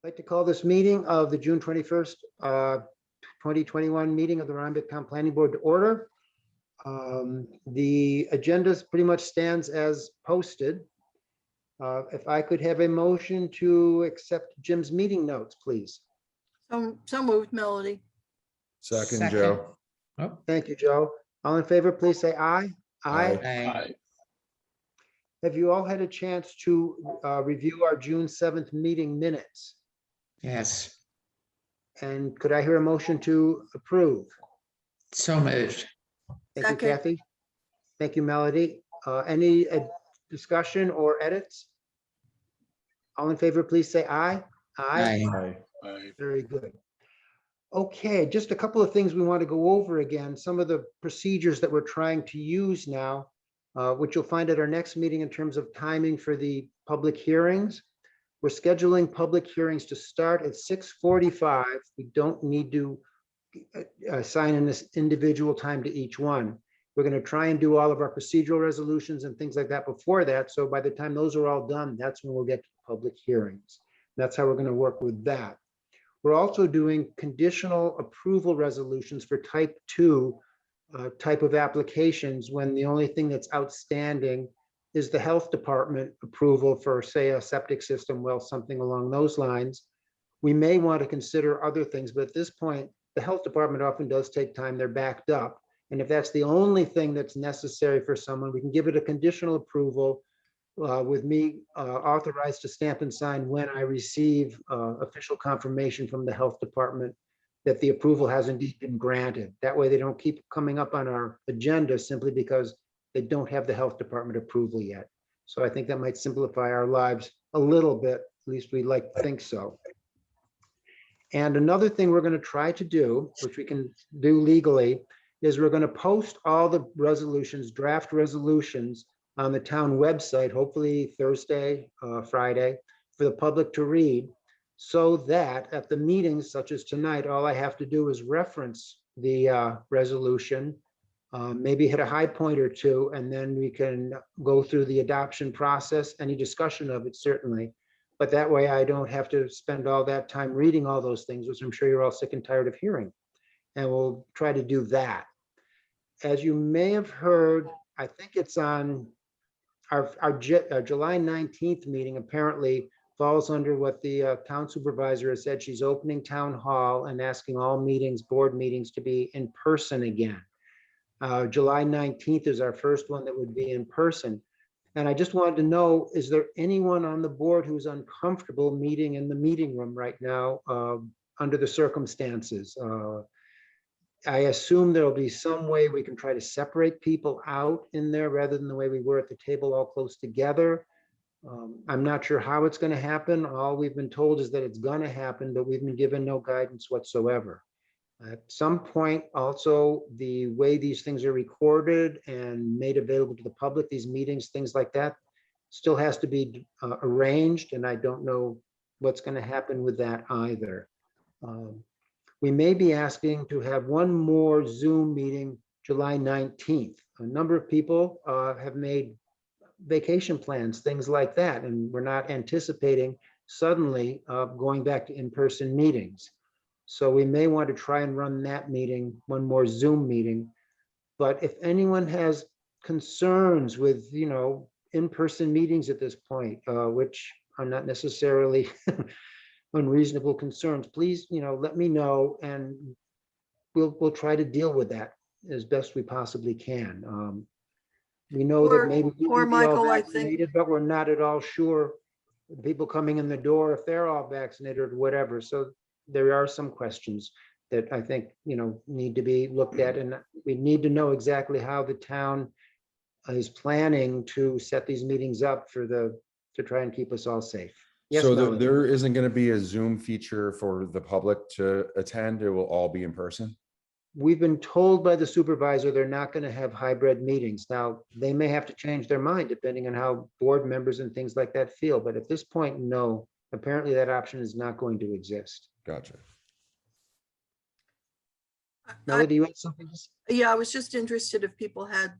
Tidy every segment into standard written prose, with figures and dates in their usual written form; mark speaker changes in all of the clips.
Speaker 1: I'd like to call this meeting of the June 21st, 2021 meeting of the Rhinebeck Town Planning Board to order. The agenda pretty much stands as posted. If I could have a motion to accept Jim's meeting notes, please.
Speaker 2: So moved, Melody.
Speaker 3: Second, Joe.
Speaker 4: Oh,
Speaker 1: Thank you, Joe. All in favor, please say aye.
Speaker 3: Aye.
Speaker 4: aye.
Speaker 1: Have you all had a chance to review our June 7th meeting minutes?
Speaker 4: Yes,
Speaker 1: And could I hear a motion to approve?
Speaker 4: so moved.
Speaker 1: Thank you,
Speaker 2: Second.
Speaker 1: Kathy. Thank you, Melody. Any discussion or edits? All in favor, please say aye.
Speaker 4: Aye.
Speaker 3: Aye.
Speaker 1: Very good. Okay, just a couple of things we want to go over again. Some of the procedures that we're trying to use now, which you'll find at our next meeting in terms of timing for the public hearings. We're scheduling public hearings to start at 6:45. We don't need to assign in this individual time to each one. We're going to try and do all of our procedural resolutions and things like that before that. So by the time those are all done, that's when we'll get to public hearings. That's how we're going to work with that. We're also doing conditional approval resolutions for type 2 type of applications when the only thing that's outstanding is the health department approval for, say, a septic system, well, something along those lines. We may want to consider other things, but at this point, the health department often does take time. They're backed up. And if that's the only thing that's necessary for someone, we can give it a conditional approval with me authorized to stamp and sign when I receive official confirmation from the health department that the approval has indeed been granted. That way they don't keep coming up on our agenda simply because they don't have the health department approval yet. So I think that might simplify our lives a little bit, at least we'd like to think so. And another thing we're going to try to do, which we can do legally, is we're going to post all the resolutions, draft resolutions on the town website, hopefully Thursday, Friday, for the public to read, so that at the meetings such as tonight, all I have to do is reference the resolution, maybe hit a high point or two, and then we can go through the adoption process, any discussion of it certainly. But that way I don't have to spend all that time reading all those things, which I'm sure you're all sick and tired of hearing. And we'll try to do that. As you may have heard, I think it's on our July 19th meeting apparently falls under what the town supervisor has said. She's opening town hall and asking all meetings, board meetings, to be in person again. July 19th is our first one that would be in person. And I just wanted to know, is there anyone on the board who's uncomfortable meeting in the meeting room right now under the circumstances? I assume there'll be some way we can try to separate people out in there rather than the way we were at the table all close together. I'm not sure how it's going to happen. All we've been told is that it's going to happen, but we've been given no guidance whatsoever. At some point, also, the way these things are recorded and made available to the public, these meetings, things like that, still has to be arranged, and I don't know what's going to happen with that either. We may be asking to have one more Zoom meeting July 19th. A number of people have made vacation plans, things like that, and we're not anticipating suddenly going back to in-person meetings. So we may want to try and run that meeting, one more Zoom meeting. But if anyone has concerns with, you know, in-person meetings at this point, which are not necessarily unreasonable concerns, please, you know, let me know, and we'll try to deal with that as best we possibly can. We know that maybe
Speaker 2: Or Michael, I think,
Speaker 1: vaccinated, but we're not at all sure the people coming in the door if they're all vaccinated or whatever. So there are some questions that I think, you know, need to be looked at, and we need to know exactly how the town is planning to set these meetings up for to try and keep us all safe. Yes,
Speaker 3: So
Speaker 1: Melanie?
Speaker 3: there isn't going to be a Zoom feature for the public to attend. It will all be in person.
Speaker 1: We've been told by the supervisor they're not going to have hybrid meetings. Now, they may have to change their mind depending on how board members and things like that feel. But at this point, no, apparently that option is not going to exist.
Speaker 3: Gotcha.
Speaker 1: Melody, you had something to say?
Speaker 2: yeah, I was just interested if people had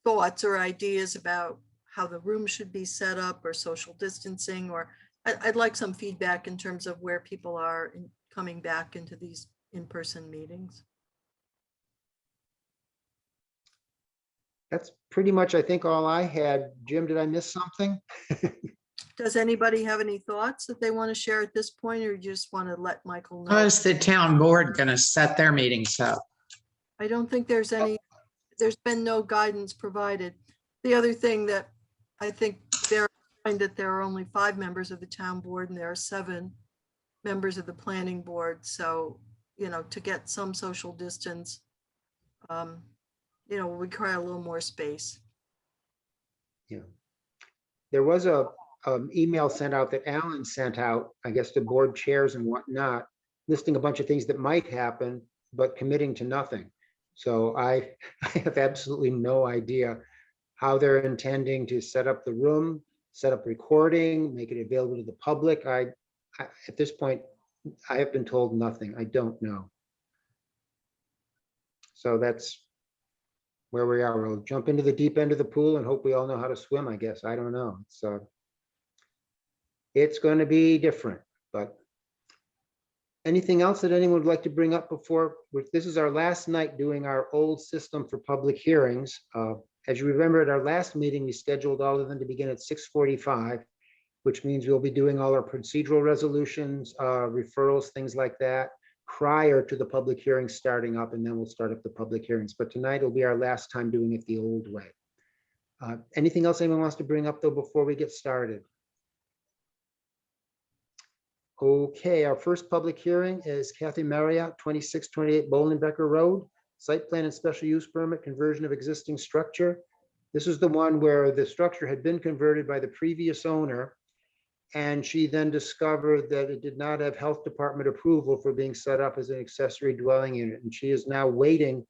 Speaker 2: thoughts or ideas about how the room should be set up or social distancing, or I'd like some feedback in terms of where people are coming back into these in-person meetings.
Speaker 1: That's pretty much, I think, all I had. Jim, did I miss something?
Speaker 2: Does anybody have any thoughts that they want to share at this point, or you just want to let Michael
Speaker 4: How
Speaker 2: know?
Speaker 4: is the town board going to set their meetings up?
Speaker 2: I don't think there's been no guidance provided. The other thing that I think that there are only 5 members of the town board and there are 7 members of the planning board. So, to get some social distance, will require a little more space.
Speaker 1: Yeah. There was a email sent out that Alan sent out, I guess, to board chairs and whatnot, listing a bunch of things that might happen, but committing to nothing. So I have absolutely no idea how they're intending to set up the room, set up recording, make it available to the public. I at this point, I have been told nothing. I don't know. So that's where we are. We'll jump into the deep end of the pool and hope we all know how to swim, I guess. I don't know. It's going to be different, but anything else that anyone would like to bring up before? This is our last night doing our old system for public hearings. As you remember, at our last meeting, we scheduled all of them to begin at 6:45, which means we'll be doing all our procedural resolutions, referrals, things like that, prior to the public hearing starting up, and then we'll start up the public hearings. But tonight will be our last time doing it the old way. Anything else anyone wants to bring up, though, before we get started? Okay, our first public hearing is Kathy Marriott, 2628 Bolenbecker Road, site plan and special use permit, conversion of existing structure. This is the one where the structure had been converted by the previous owner, and she then discovered that it did not have health department approval for being set up as an accessory dwelling unit, and she is now waiting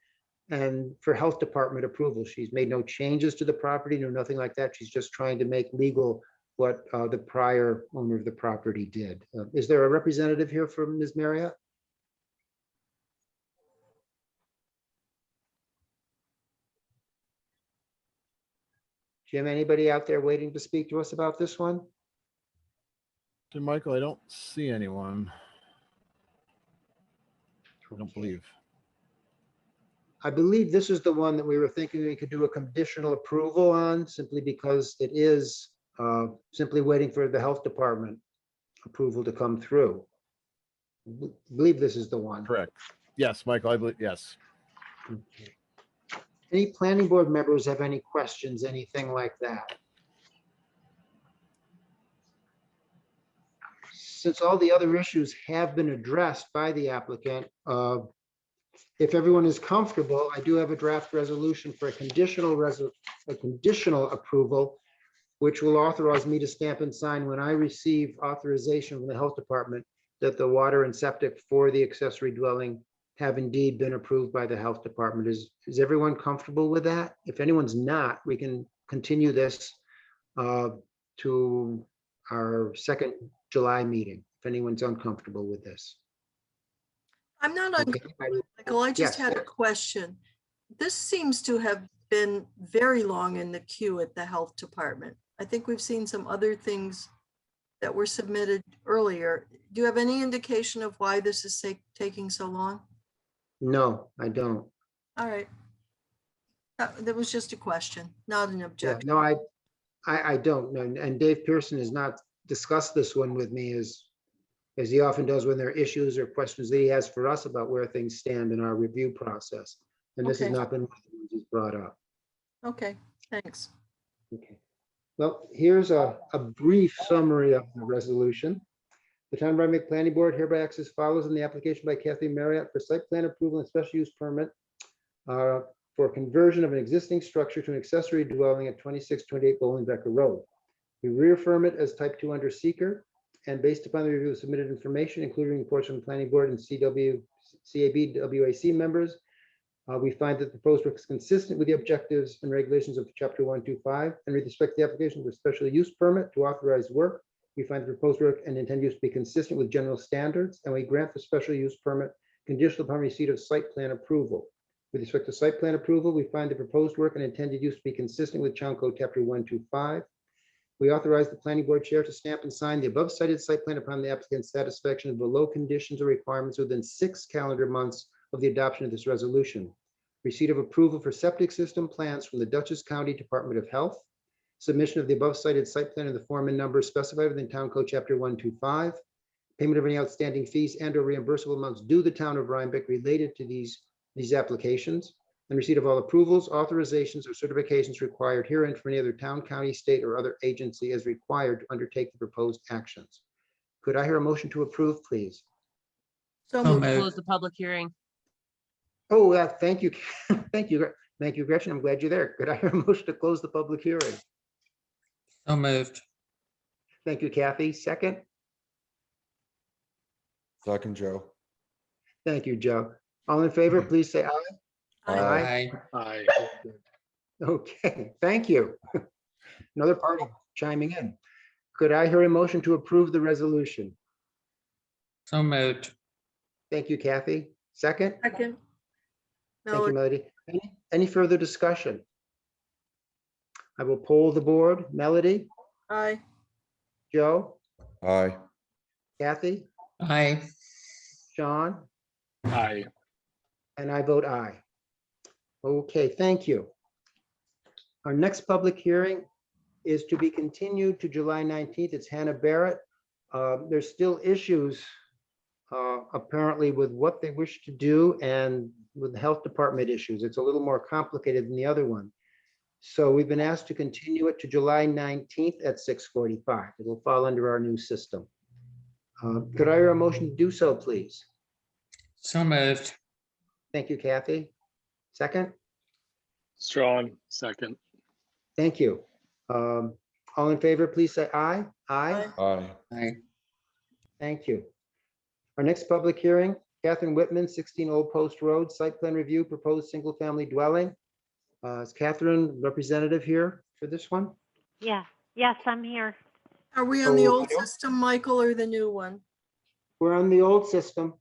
Speaker 1: for health department approval. She's made no changes to the property, no nothing like that. She's just trying to make legal what the prior owner of the property did. Is there a representative here from Ms. Marriott? Jim, anybody out there waiting to speak to us about this one?
Speaker 5: So Michael, I don't see anyone. I don't believe.
Speaker 1: I believe this is the one that we were thinking we could do a conditional approval on, simply because it is simply waiting for the health department approval to come through. I believe this is the one.
Speaker 5: Correct. Yes, Michael, I believe, yes.
Speaker 1: Okay. Any planning board members have any questions, anything like that? Since all the other issues have been addressed by the applicant, if everyone is comfortable, I do have a draft resolution for a conditional approval, which will authorize me to stamp and sign when I receive authorization from the health department that the water and septic for the accessory dwelling have indeed been approved by the health department. Is everyone comfortable with that? If anyone's not, we can continue this to our second July meeting, if anyone's uncomfortable with this.
Speaker 2: I'm not
Speaker 1: Okay.
Speaker 2: uncomfortable, Michael. I just
Speaker 1: Yes.
Speaker 2: had a question. This seems to have been very long in the queue at the health department. I think we've seen some other things that were submitted earlier. Do you have any indication of why this is taking so long?
Speaker 1: No, I don't.
Speaker 2: All right. That was just a question, not an
Speaker 1: Yeah,
Speaker 2: objection.
Speaker 1: no, I don't. And Dave Pearson has not discussed this one with me as he often does when there are issues or questions that he has for us about where things stand in our review process. And this has
Speaker 2: Okay.
Speaker 1: not been one of the ones he's brought up.
Speaker 2: Okay, thanks.
Speaker 1: Okay. Well, here's a brief summary of the resolution. The Town of Rhinebeck Planning Board hereby acts as follows in the application by Kathy Marriott for site plan approval and special use permit for conversion of an existing structure to an accessory dwelling at 2628 Bolenbecker Road. We reaffirm it as type 2 under seeker, and based upon the review of submitted information, including reports from the planning board and CAB, WAC members, we find that the proposed work is consistent with the objectives and regulations of Chapter 125, and with respect to the application for special use permit to authorize work, we find the proposed work and intended use to be consistent with general standards, and we grant the special use permit conditional upon receipt of site plan approval. With respect to site plan approval, we find the proposed work and intended use to be consistent with Town Code Chapter 125. We authorize the planning board chair to stamp and sign the above cited site plan upon the applicant's satisfaction of below conditions or requirements within 6 calendar months of the adoption of this resolution. Receipt of approval for septic system plans from the Dutchess County Department of Health. Submission of the above cited site plan in the form and number specified within Town Code Chapter 125. Payment of any outstanding fees and or reimbursable amounts due the town of Rhinebeck related to these applications. And receipt of all approvals, authorizations, or certifications required herein for any other town, county, state, or other agency as required to undertake the proposed actions. Could I hear a motion to approve, please?
Speaker 2: So
Speaker 4: So
Speaker 2: moved.
Speaker 4: moved.
Speaker 6: Close the public hearing.
Speaker 1: Oh, thank you. Thank you. Thank you, Gretchen. I'm glad you're there. Could I hear a motion to close the public hearing?
Speaker 4: So moved.
Speaker 1: Thank you, Kathy. Second.
Speaker 3: Second, Joe.
Speaker 1: Thank you, Joe. All in favor, please say aye.
Speaker 2: Aye.
Speaker 4: Aye.
Speaker 1: Okay, thank you. Another party chiming in. Could I hear a motion to approve the resolution?
Speaker 4: So moved.
Speaker 1: Thank you, Kathy. Second.
Speaker 2: Second.
Speaker 1: Thank you,
Speaker 2: Melody.
Speaker 1: Melody. Any further discussion? I will poll the board. Melody,
Speaker 2: Aye.
Speaker 1: Joe,
Speaker 3: Aye.
Speaker 1: Kathy,
Speaker 4: Aye.
Speaker 1: Sean,
Speaker 5: Aye.
Speaker 1: and I vote aye. Okay, thank you. Our next public hearing is to be continued to July 19th. It's Hannah Barrett. There's still issues apparently with what they wish to do and with the health department issues. It's a little more complicated than the other one. So we've been asked to continue it to July 19th at 6:45. It'll fall under our new system. Could I hear a motion to do so, please?
Speaker 4: So moved.
Speaker 1: Thank you, Kathy. Second?
Speaker 5: Strawn, second.
Speaker 1: Thank you. All in favor, please say aye. Aye.
Speaker 3: Aye.
Speaker 4: Aye.
Speaker 1: Thank you. Our next public hearing, Catherine Whitman, 16 Old Post Road, site plan review, proposed single-family dwelling. Is Catherine representative here for this one?
Speaker 7: Yeah, yes, I'm here.
Speaker 2: Are we on the old
Speaker 1: Okay.
Speaker 2: system, Michael, or the new one?
Speaker 1: We're on the old system.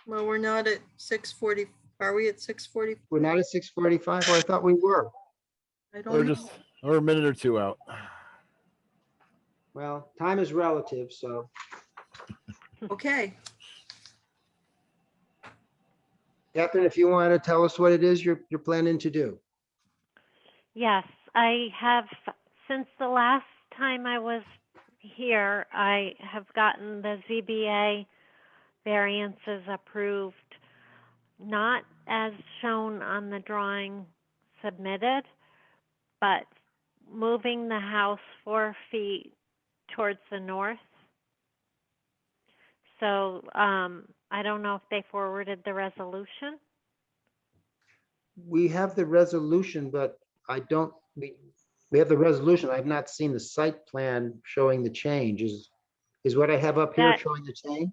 Speaker 2: Well, we're not at 6:40. Are we at 6:40?
Speaker 1: We're not at 6:45. Oh, I thought we were.
Speaker 2: I
Speaker 5: Or
Speaker 2: don't know.
Speaker 5: just, or a minute or two out.
Speaker 1: Well, time is relative, so
Speaker 2: Okay.
Speaker 1: Catherine, if you want to tell us what it is you're planning to do.
Speaker 7: Yes, I have, since the last time I was here, I have gotten the ZBA variances approved, not as shown on the drawing submitted, but moving the house 4 feet towards the north. So I don't know if they forwarded the resolution.
Speaker 1: We have the resolution, but I don't, we have the resolution. I've not seen the site plan showing the change. Is what I have up here
Speaker 7: That-
Speaker 1: showing the change?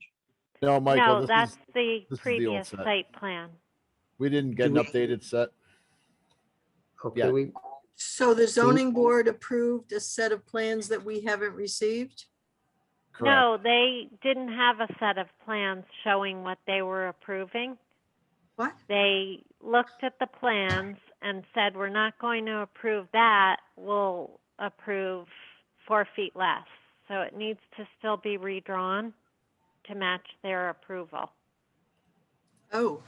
Speaker 5: No, Michael,
Speaker 7: No,
Speaker 5: this
Speaker 7: that's
Speaker 5: is,
Speaker 7: the
Speaker 5: this is the old
Speaker 7: previous
Speaker 5: set.
Speaker 7: site plan.
Speaker 5: we didn't get an
Speaker 1: Do we-
Speaker 5: updated set.
Speaker 1: Okay,
Speaker 5: Yeah.
Speaker 2: So the zoning board approved a set of plans that we haven't received?
Speaker 5: Correct.
Speaker 7: No, they didn't have a set of plans showing what they were approving.
Speaker 2: What?
Speaker 7: They looked at the plans and said, we're not going to approve that, we'll approve 4 feet less. So it needs to still be redrawn to match their approval.
Speaker 2: Oh,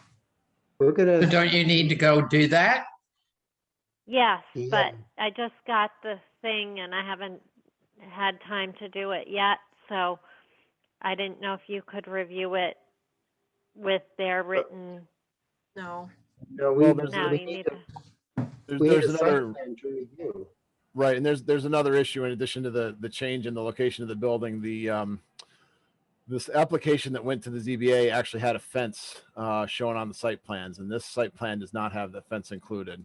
Speaker 1: we're
Speaker 4: So
Speaker 1: gonna,
Speaker 4: don't you need to go do that?
Speaker 7: Yes,
Speaker 1: Yeah.
Speaker 7: but I just got the thing and I haven't had time to do it yet, so I didn't know if you could review it with their written,
Speaker 2: no.
Speaker 1: no,
Speaker 5: Well,
Speaker 1: we,
Speaker 5: there's
Speaker 7: no,
Speaker 1: we
Speaker 7: you
Speaker 1: need
Speaker 7: need
Speaker 1: to,
Speaker 7: to.
Speaker 5: There's,
Speaker 1: we need
Speaker 5: there's
Speaker 1: a site
Speaker 5: another,
Speaker 1: plan to review.
Speaker 5: right, and there's another issue in addition to the change in the location of the building. This application that went to the ZBA actually had a fence shown on the site plans, and this site plan does not have the fence included.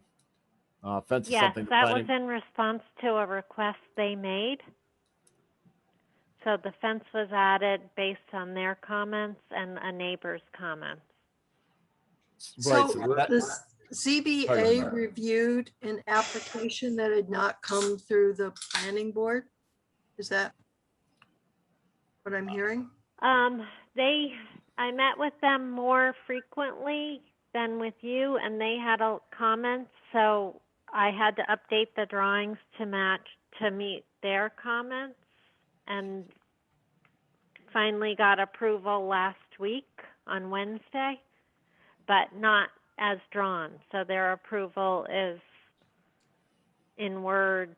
Speaker 5: Fence is
Speaker 7: Yes,
Speaker 5: something the
Speaker 7: that was
Speaker 5: planning,
Speaker 7: in response to a request they made. So the fence was added based on their comments and a neighbor's comments.
Speaker 5: right,
Speaker 2: So
Speaker 5: so that-
Speaker 2: the
Speaker 3: Sorry
Speaker 2: ZBA
Speaker 3: about that.
Speaker 2: reviewed an application that had not come through the planning board? Is that what I'm hearing?
Speaker 7: I met with them more frequently than with you, and they had comments, so I had to update the drawings to meet their comments and finally got approval last week on Wednesday, but not as drawn. So their approval is in words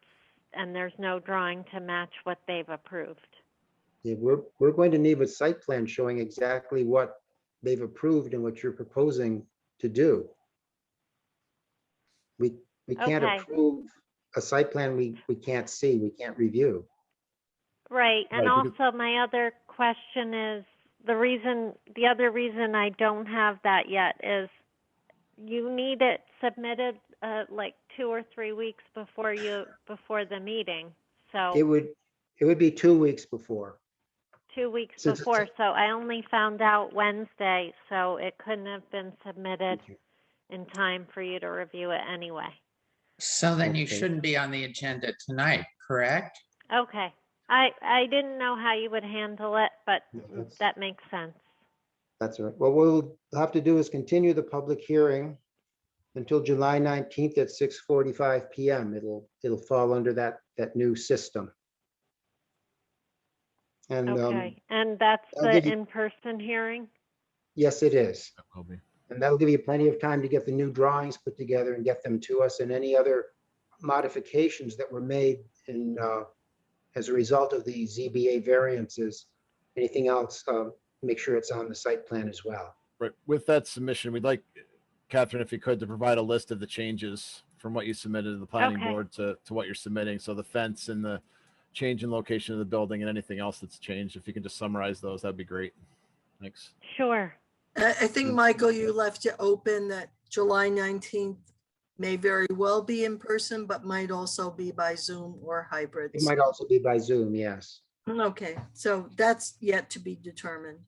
Speaker 7: and there's no drawing to match what they've approved.
Speaker 1: Yeah, we're going to need a site plan showing exactly what they've approved and what you're proposing to do. We can't
Speaker 7: Okay.
Speaker 1: approve a site plan we can't see, we can't review.
Speaker 7: Right, and
Speaker 5: Right, because-
Speaker 7: also my other question is, the other reason I don't have that yet is you need it submitted like 2 or 3 weeks before the meeting.
Speaker 1: It
Speaker 7: So
Speaker 1: would be 2 weeks before.
Speaker 7: 2 weeks
Speaker 1: Since it's
Speaker 7: before, so I only found out Wednesday, so it couldn't have been submitted in time for you to review it anyway.
Speaker 4: So then you
Speaker 1: Okay.
Speaker 4: shouldn't be on the agenda tonight, correct?
Speaker 7: Okay, I didn't know how you would handle it, but that makes sense.
Speaker 1: That's all right. What we'll have to do is continue the public hearing until July 19th at 6:45 PM. It'll fall under that new system. And
Speaker 7: Okay, and that's
Speaker 1: I'll
Speaker 7: the
Speaker 1: give you-
Speaker 7: in-person hearing?
Speaker 1: yes, it is.
Speaker 5: That will be.
Speaker 1: And that'll give you plenty of time to get the new drawings put together and get them to us, and any other modifications that were made in, as a result of the ZBA variances. Anything else, make sure it's on the site plan as well.
Speaker 5: Right. With that submission, we'd like, Catherine, if you could, to provide a list of the changes from what you submitted to the planning
Speaker 7: Okay.
Speaker 5: board to what you're submitting. So the fence and the change in location of the building and anything else that's changed. If you can just summarize those, that'd be great. Thanks.
Speaker 7: Sure.
Speaker 2: I think, Michael, you left it open that July 19th may very well be in person, but might also be by Zoom or
Speaker 1: It
Speaker 2: hybrids.
Speaker 1: might also be by Zoom, yes.
Speaker 2: Okay, so that's yet to be determined.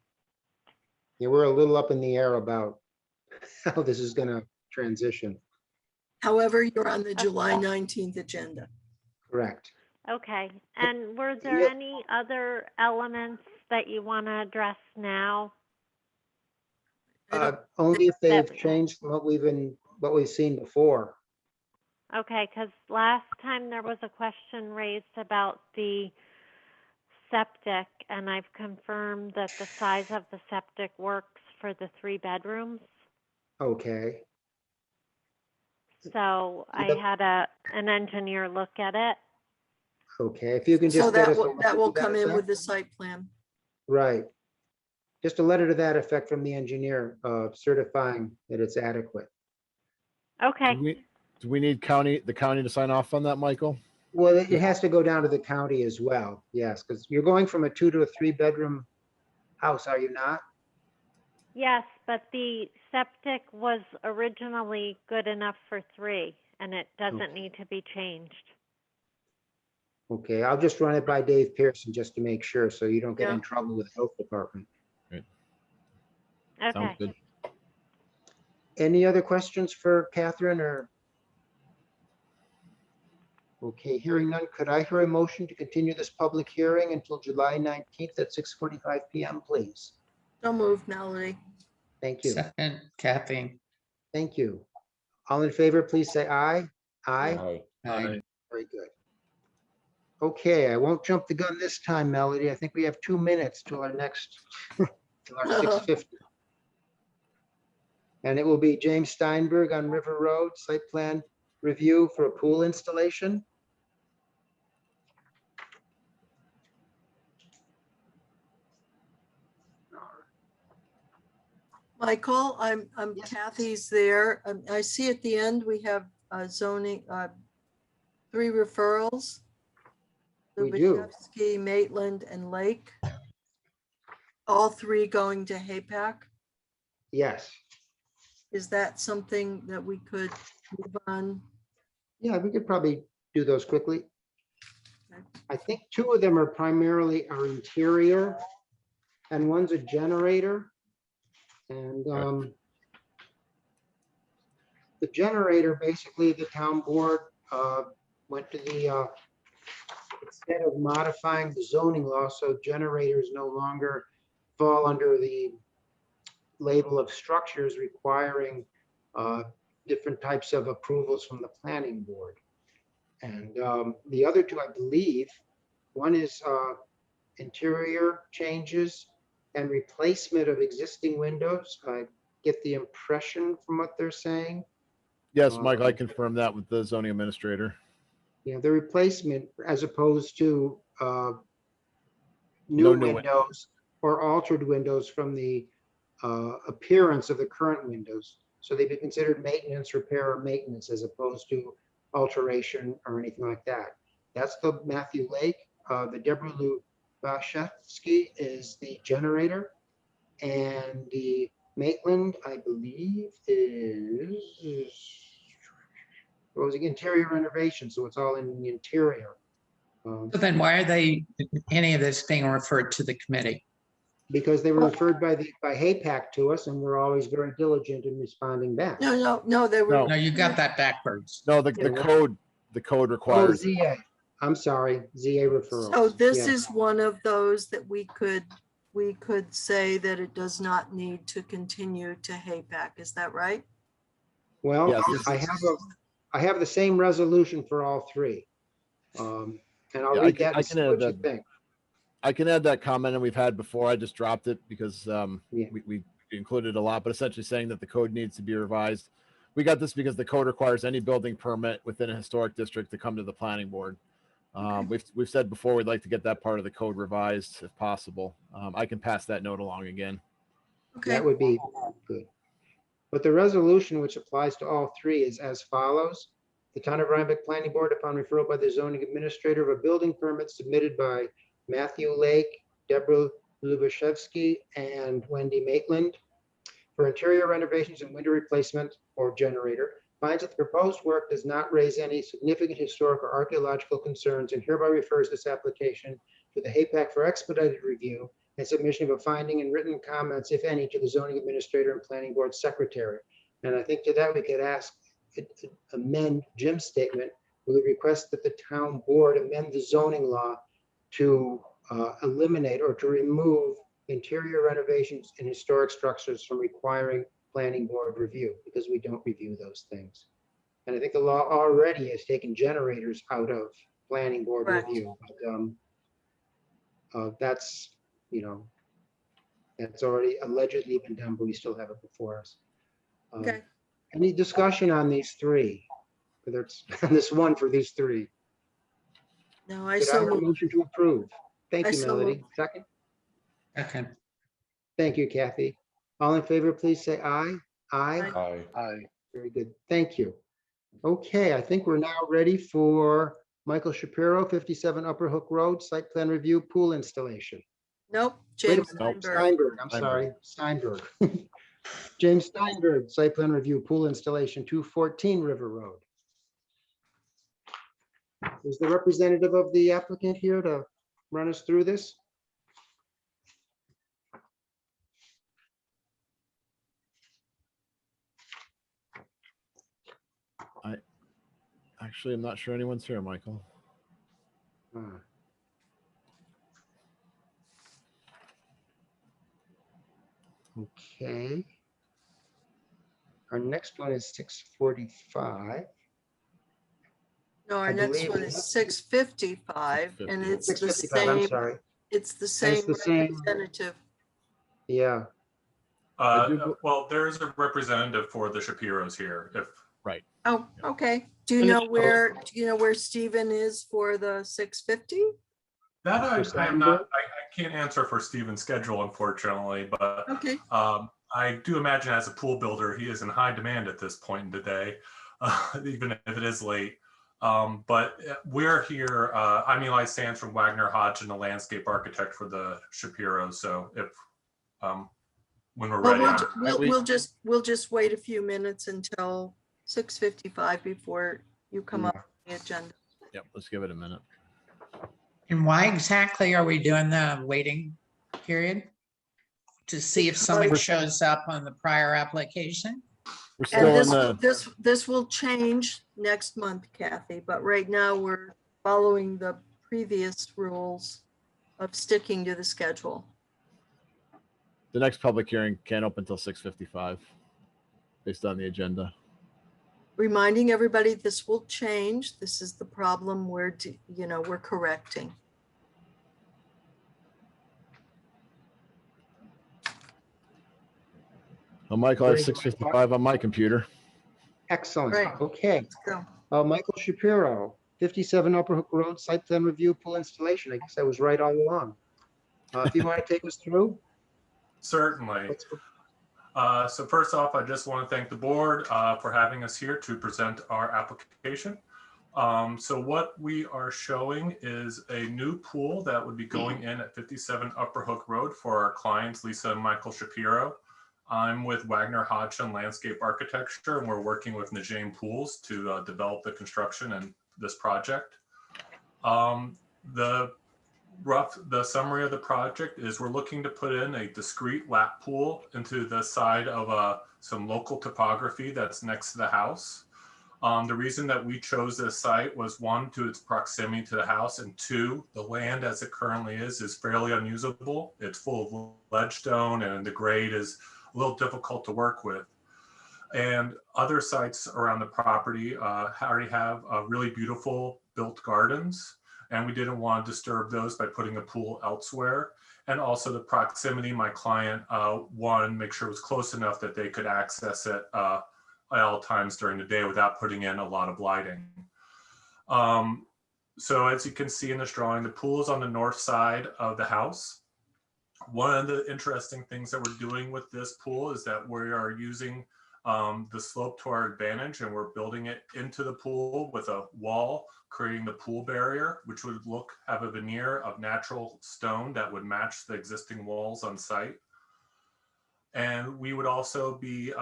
Speaker 1: Yeah, we're a little up in the air about how this is gonna transition.
Speaker 2: However, you're on the July 19th agenda.
Speaker 1: Correct.
Speaker 7: Okay, and were there
Speaker 1: Yeah.
Speaker 7: any other elements that you want to address now?
Speaker 2: I don't-
Speaker 1: Only if they've
Speaker 7: that-
Speaker 1: changed from what we've seen before.
Speaker 7: Okay, because last time there was a question raised about the septic, and I've confirmed that the size of the septic works for the 3 bedrooms.
Speaker 1: Okay,
Speaker 7: So I
Speaker 1: Yep.
Speaker 7: had an engineer look at it.
Speaker 1: okay. If you can
Speaker 2: So
Speaker 1: just get
Speaker 2: that
Speaker 1: us. a
Speaker 2: will,
Speaker 1: letter
Speaker 2: that will
Speaker 1: to that
Speaker 2: come in with
Speaker 1: effect.
Speaker 2: the site plan.
Speaker 1: Right. Just a letter to that effect from the engineer, certifying that it's adequate.
Speaker 7: Okay,
Speaker 5: Do we need the county to sign off on that, Michael?
Speaker 1: Well, it has to go down to the county as well, yes, because you're going from a 2 to a 3-bedroom house, are you not?
Speaker 7: yes, but the septic was originally good enough for 3, and it doesn't need to be changed.
Speaker 1: Okay, I'll just run it by Dave Pearson just to make sure, so you don't get in
Speaker 2: Yeah.
Speaker 1: trouble with the health department.
Speaker 5: Sounds
Speaker 7: Okay.
Speaker 5: good.
Speaker 1: Any other questions for Catherine or? Okay, hearing none, could I hear a motion to continue this public hearing until July 19th at 6:45 PM, please?
Speaker 2: So moved, Melody.
Speaker 1: Thank you,
Speaker 4: Second, Kathy.
Speaker 1: thank you. All in favor, please say aye. Aye,
Speaker 4: Aye.
Speaker 1: very good. Okay, I won't jump the gun this time, Melody. I think we have 2 minutes till our next, till our 6:50. And it will be James Steinberg on River Road, site plan review for a pool installation.
Speaker 2: Michael,
Speaker 1: Yes.
Speaker 2: Kathy's there. I see at the end, we have zoning, 3 referrals.
Speaker 1: We do.
Speaker 2: Lubachevsky, Maitland, and Lake. All 3 going to HAPAC.
Speaker 1: Yes,
Speaker 2: Is that something that we could move on?
Speaker 1: yeah, we could probably do those quickly.
Speaker 2: Okay.
Speaker 1: I think 2 of them are primarily our interior and one's a generator. And the generator, basically the town board went to the, instead of modifying the zoning law, so generators no longer fall under the label of structures requiring different types of approvals from the planning board. And the other 2, I believe, One is interior changes and replacement of existing windows. I get the impression from what they're saying.
Speaker 5: Yes, Michael, I confirmed that with the zoning administrator.
Speaker 1: The replacement as opposed to
Speaker 5: No
Speaker 1: new
Speaker 5: new
Speaker 1: windows or altered windows from the appearance of the current windows. So they'd be considered maintenance, repair, or maintenance as opposed to alteration or anything like that. That's the Matthew Lake. The Deborah Lubashevsky is the generator. And the Maitland, I believe, is what was it, interior renovation. So it's all in the interior.
Speaker 4: So then why are any of this being referred to the committee?
Speaker 1: Because they were referred by HAPAC to us, and we're always very diligent in responding back.
Speaker 2: No, they were.
Speaker 4: No, you got that backwards.
Speaker 5: No, the code
Speaker 1: Oh,
Speaker 5: requires.
Speaker 1: ZA. I'm sorry, ZA referrals.
Speaker 2: So this
Speaker 1: Yeah.
Speaker 2: is one of those that we could say that it does not need to continue to HAPAC. Is that right?
Speaker 1: Well,
Speaker 5: Yes, this
Speaker 1: I have the same resolution for all three. And I'll
Speaker 5: Yeah,
Speaker 1: read that and see what you
Speaker 5: that.
Speaker 1: think.
Speaker 5: I can add that comment, and we've had before. I just dropped it because
Speaker 1: Yeah.
Speaker 5: we included a lot, but essentially saying that the code needs to be revised. We got this because the code requires any building permit within a historic district to come to the planning board. We've said before we'd like to get that part of the code revised if possible. I can pass that note along again.
Speaker 2: Okay,
Speaker 1: That would be good. But the resolution, which applies to all three, is as follows. The Town of Rhinebeck Planning Board, upon referral by the zoning administrator of a building permit submitted by Matthew Lake, Deborah Lubashevsky, and Wendy Maitland for interior renovations and window replacement or generator, finds that the proposed work does not raise any significant historic or archaeological concerns and hereby refers this application to the HAPAC for expedited review and submission of a finding and written comments, if any, to the zoning administrator and planning board secretary. And I think to that we could amend Jim's statement. We would request that the town board amend the zoning law to eliminate or to remove interior renovations in historic structures from requiring planning board review, because we don't review those things. And I think the law already has taken generators out of planning board
Speaker 2: Correct.
Speaker 1: review. But, that's, that's already allegedly been done, but we still have it before us.
Speaker 2: okay.
Speaker 1: Any discussion on these three? Whether it's on this one for these three?
Speaker 2: No, I
Speaker 1: Could I have a
Speaker 2: so,
Speaker 1: motion to approve? Thank
Speaker 2: I
Speaker 1: you,
Speaker 2: so
Speaker 1: Melody.
Speaker 2: moved.
Speaker 1: Second?
Speaker 4: Okay.
Speaker 1: Thank you, Kathy. All in favor, please say aye. Aye.
Speaker 3: Aye.
Speaker 1: Very good. Thank you. Okay, I think we're now ready for Michael Shapiro, 57 Upper Hook Road, site plan review, pool installation.
Speaker 2: nope,
Speaker 1: Wait a
Speaker 2: James
Speaker 1: minute,
Speaker 2: Steinberg.
Speaker 1: Steinberg, I'm sorry, Steinberg. James Steinberg, site plan review, pool installation, 214 River Road. Is the representative of the applicant here to run us through this?
Speaker 5: Actually, I'm not sure anyone's here, Michael.
Speaker 1: Ah. Okay. Our next one is 645.
Speaker 2: No,
Speaker 1: I
Speaker 2: our next
Speaker 1: believe
Speaker 2: one
Speaker 1: it
Speaker 2: is
Speaker 1: is
Speaker 2: 655, and it's the
Speaker 1: 655, I'm
Speaker 2: same,
Speaker 1: sorry.
Speaker 2: it's the same
Speaker 1: the same-
Speaker 2: representative.
Speaker 1: Yeah,
Speaker 6: Well, there's a representative for the Shapiros here.
Speaker 2: Oh, okay. Do you
Speaker 1: And
Speaker 2: know
Speaker 1: it's-
Speaker 2: where Stephen is for the 650?
Speaker 6: That
Speaker 1: For
Speaker 6: I am
Speaker 1: Steinberg?
Speaker 6: not, I can't answer for Steven's schedule, unfortunately, but
Speaker 2: Okay,
Speaker 6: I do imagine as a pool builder, he is in high demand at this point in the day, even if it is late. But we're here, I'm Eli Sands from Wagner Hodge and the landscape architect for the Shapiros. So if, when we're
Speaker 2: well,
Speaker 6: ready,
Speaker 2: we'll just wait a few minutes until 6:55 before you come up
Speaker 1: Yeah.
Speaker 2: on the agenda.
Speaker 5: Yep, let's give it a minute.
Speaker 4: And why exactly are we doing the waiting period? To see if someone shows up on the prior application?
Speaker 5: We're
Speaker 2: And
Speaker 5: still in the,
Speaker 2: this will change next month, Kathy, but right now we're following the previous rules of sticking to the schedule.
Speaker 5: the next public hearing can't open until 6:55 based on the agenda.
Speaker 2: Reminding everybody, this will change. This is the problem we're correcting.
Speaker 5: Well, Michael, I have
Speaker 1: Very good.
Speaker 5: 6:55 on my computer.
Speaker 1: Excellent.
Speaker 2: Right.
Speaker 1: Okay.
Speaker 2: Let's go.
Speaker 1: Michael Shapiro, 57 Upper Hook Road, site plan review, pool installation. I guess I was right all along. If you want to take us through,
Speaker 6: Certainly.
Speaker 1: let's go.
Speaker 6: So first off, I just want to thank the board for having us here to present our application. So what we are showing is a new pool that would be going in at 57 Upper Hook Road for our clients, Lisa and Michael Shapiro. I'm with Wagner Hodgson Landscape Architecture, and we're working with Najane Pools to develop the construction and this project. The summary of the project is we're looking to put in a discrete lap pool into the side of some local topography that's next to the house. The reason that we chose this site was one, to its proximity to the house, and two, the land as it currently is fairly unusable. It's full of ledgestone and the grade is a little difficult to work with. And other sites around the property already have really beautiful built gardens, and we didn't want to disturb those by putting a pool elsewhere. And also the proximity, my client, one, make sure it was close enough that they could access it at all times during the day without putting in a lot of lighting. So as you can see in this drawing, the pool is on the north side of the house. One of the interesting things that we're doing with this pool is that we are using the slope to our advantage, and we're building it into the pool with a wall, creating the pool barrier, which would have a veneer of natural stone that would match the existing walls on site. And we would also be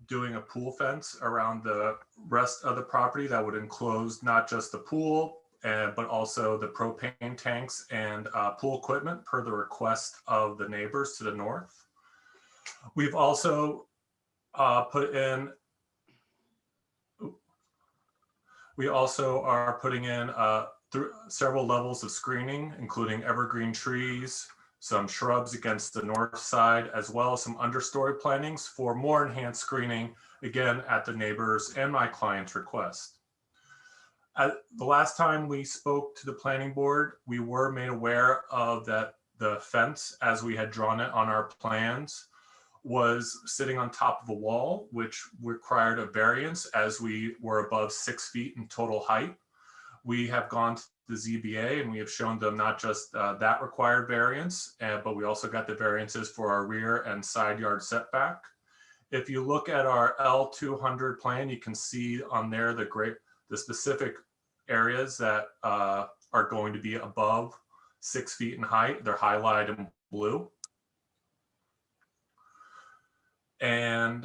Speaker 6: doing a pool fence around the rest of the property that would enclose not just the pool, but also the propane tanks and pool equipment per the request of the neighbors to the north. We've also we also are putting in several levels of screening, including evergreen trees, some shrubs against the north side, as well as some understory plantings for more enhanced screening, again, at the neighbors and my client's request. The last time we spoke to the planning board, we were made aware of that the fence, as we had drawn it on our plans, was sitting on top of a wall, which required a variance as we were above 6 feet in total height. We have gone to the ZBA and we have shown them not just that required variance, but we also got the variances for our rear and side yard setback. If you look at our L200 plan, you can see on there the specific areas that are going to be above 6 feet in height. They're highlighted in blue. And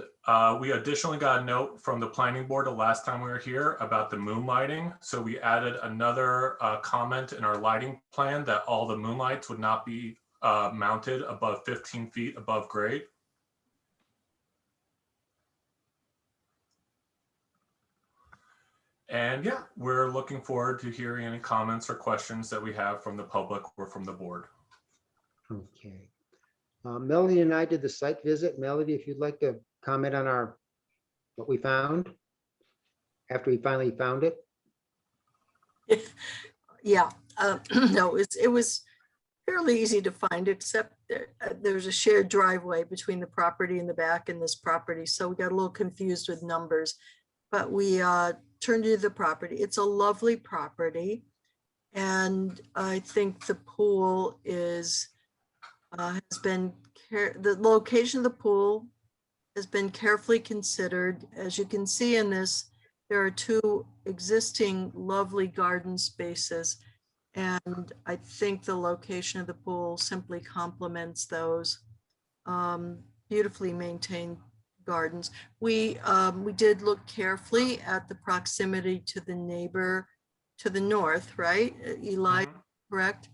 Speaker 6: we additionally got a note from the planning board the last time we were here about the moon lighting. So we added another comment in our lighting plan that all the moon lights would not be mounted above 15 feet above grade. And yeah, we're looking forward to hearing any comments or questions that we have from the public or from the board.
Speaker 1: Okay. Melody and I did the site visit. Melody, if you'd like to comment on what we found after we finally found it.
Speaker 2: Yeah, no, it was fairly easy to find, except there's a shared driveway between the property in the back and this property. So we got a little confused with numbers, but we turned into the property. It's a lovely property. And I think the pool is, the location of the pool has been carefully considered. As you can see in this, there are two existing lovely garden spaces. And I think the location of the pool simply complements those beautifully maintained gardens. We did look carefully at the proximity to the neighbor to the north, right? Eli, correct?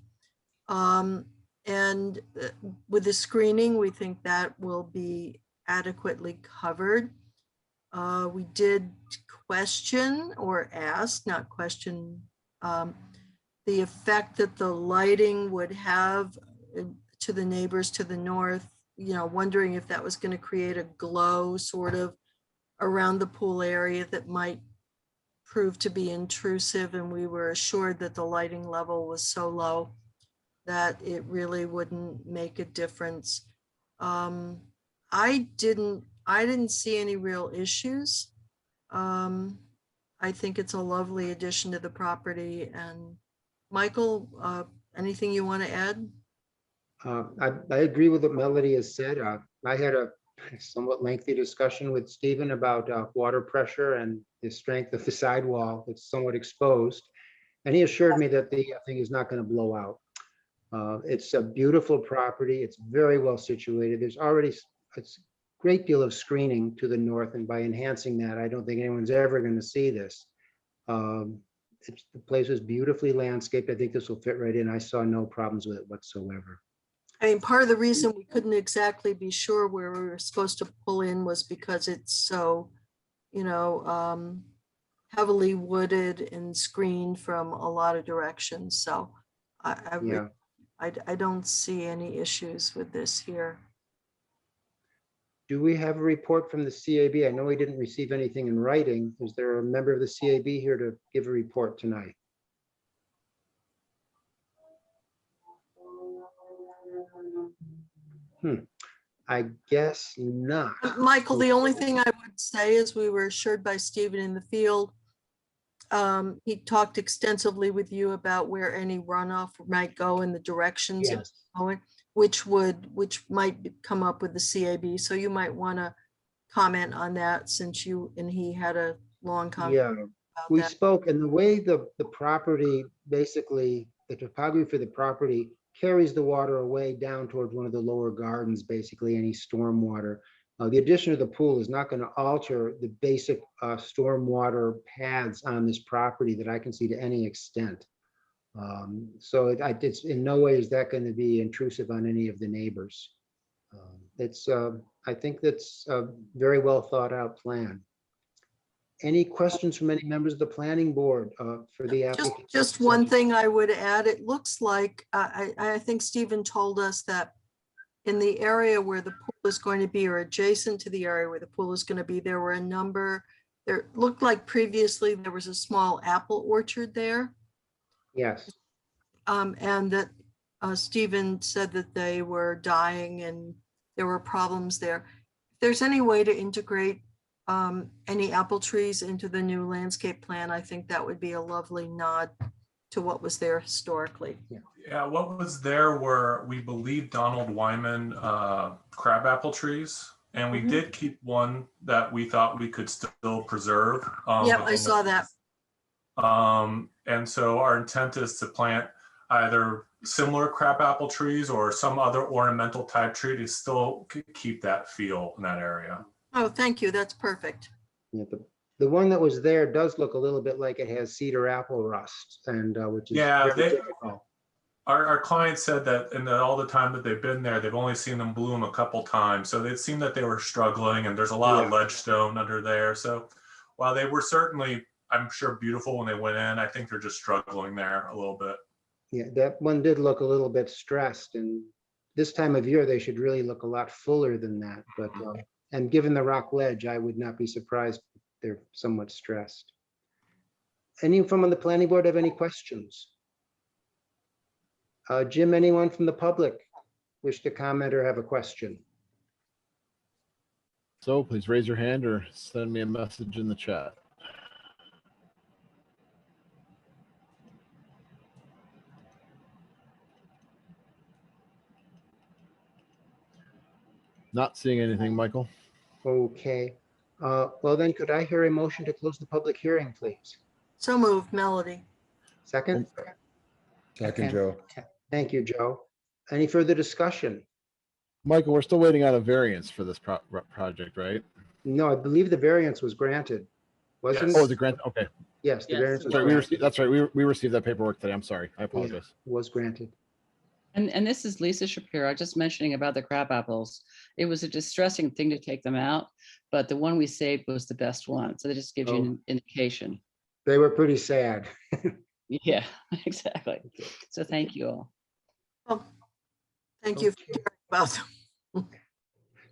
Speaker 2: And with the screening, we think that will be adequately covered. We did question or ask, not question, the effect that the lighting would have to the neighbors to the north, wondering if that was going to create a glow sort of around the pool area that might prove to be intrusive. And we were assured that the lighting level was so low that it really wouldn't make a difference. I I didn't see any real issues. I think it's a lovely addition to the property. And Michael, anything you want to add?
Speaker 1: I agree with what Melody has said. I had a somewhat lengthy discussion with Stephen about water pressure and the strength of the sidewall. It's somewhat exposed. And he assured me that the thing is not going to blow out. It's a beautiful property. It's very well situated. There's already a great deal of screening to the north, and by enhancing that, I don't think anyone's ever going to see this. The place is beautifully landscaped. I think this will fit right in. I saw no problems with it whatsoever.
Speaker 2: I mean, part of the reason we couldn't exactly be sure where we were supposed to pull in was because it's so, heavily wooded and screened from a lot of directions. So
Speaker 1: Yeah.
Speaker 2: I don't see any issues with this here.
Speaker 1: Do we have a report from the CAB? I know we didn't receive anything in writing. Is there a member of the CAB here to give a report tonight? I guess not.
Speaker 2: Michael, the only thing I would say is we were assured by Stephen in the field. He talked extensively with you about where any runoff might go in the directions it's
Speaker 1: Yes.
Speaker 2: going, which might come up with the CAB. So you might want to comment on that since you and he had a long conversation
Speaker 1: Yeah,
Speaker 2: about
Speaker 1: we
Speaker 2: that.
Speaker 1: spoke, and the way the property, basically, the topography for the property carries the water away down towards one of the lower gardens, basically any storm water. The addition of the pool is not going to alter the basic stormwater paths on this property that I can see to any extent. So it's in no way is that going to be intrusive on any of the neighbors. I think that's a very well thought out plan. Any questions from any members of the planning board for the applicant?
Speaker 2: Just one thing I would add, it looks like, I think Stephen told us that in the area where the pool is going to be, or adjacent to the area where the pool is going to be, there were a number, there looked like previously there was a small apple orchard there.
Speaker 1: Yes,
Speaker 2: And that Stephen said that they were dying and there were problems there. If there's any way to integrate any apple trees into the new landscape plan, I think that would be a lovely nod to what was there historically.
Speaker 6: Yeah, what was there were, we believe, Donald Wyman crabapple trees. And we did keep one that we thought we could still preserve.
Speaker 2: Yep, I saw that.
Speaker 6: And so our intent is to plant either similar crabapple trees or some other ornamental type tree to still keep that feel in that area.
Speaker 2: Oh, thank you. That's perfect.
Speaker 1: yeah, the one that was there does look a little bit like it has cedar apple rust, and which is
Speaker 6: Yeah,
Speaker 1: very typical.
Speaker 6: Our client said that in all the time that they've been there, they've only seen them bloom a couple times. So it seemed that they were struggling, and there's a lot of ledge stone under there. So while they were certainly, I'm sure, beautiful when they went in, I think they're just struggling there a little bit.
Speaker 1: Yeah, that one did look a little bit stressed, and this time of year, they should really look a lot fuller than that. But and given the rock ledge, I would not be surprised if they're somewhat stressed. Any from on the planning board have any questions? Jim, anyone from the public wish to comment or have a question?
Speaker 5: So please raise your hand or send me a message in the chat. Not seeing anything, Michael.
Speaker 1: Okay. Well then, could I hear a motion to close the public hearing, please?
Speaker 2: So moved, Melody.
Speaker 1: Second?
Speaker 3: Second, Joe.
Speaker 1: Thank you, Joe. Any further discussion?
Speaker 5: Michael, we're still waiting on a variance for this project, right?
Speaker 1: No, I believe the variance was granted. Wasn't?
Speaker 6: Yes.
Speaker 5: Oh, the grant, okay.
Speaker 1: Yes, the
Speaker 8: Yes.
Speaker 1: variance was
Speaker 5: Sorry,
Speaker 1: granted.
Speaker 5: that's right. We received that paperwork today. I'm sorry. I apologize.
Speaker 1: Was granted.
Speaker 8: And this is Lisa Shapiro, just mentioning about the crab apples. It was a distressing thing to take them out, but the one we saved was the best one. So that just gives you an indication.
Speaker 1: They were pretty sad.
Speaker 8: Yeah, exactly. So thank you all.
Speaker 2: Well, thank you for caring about them.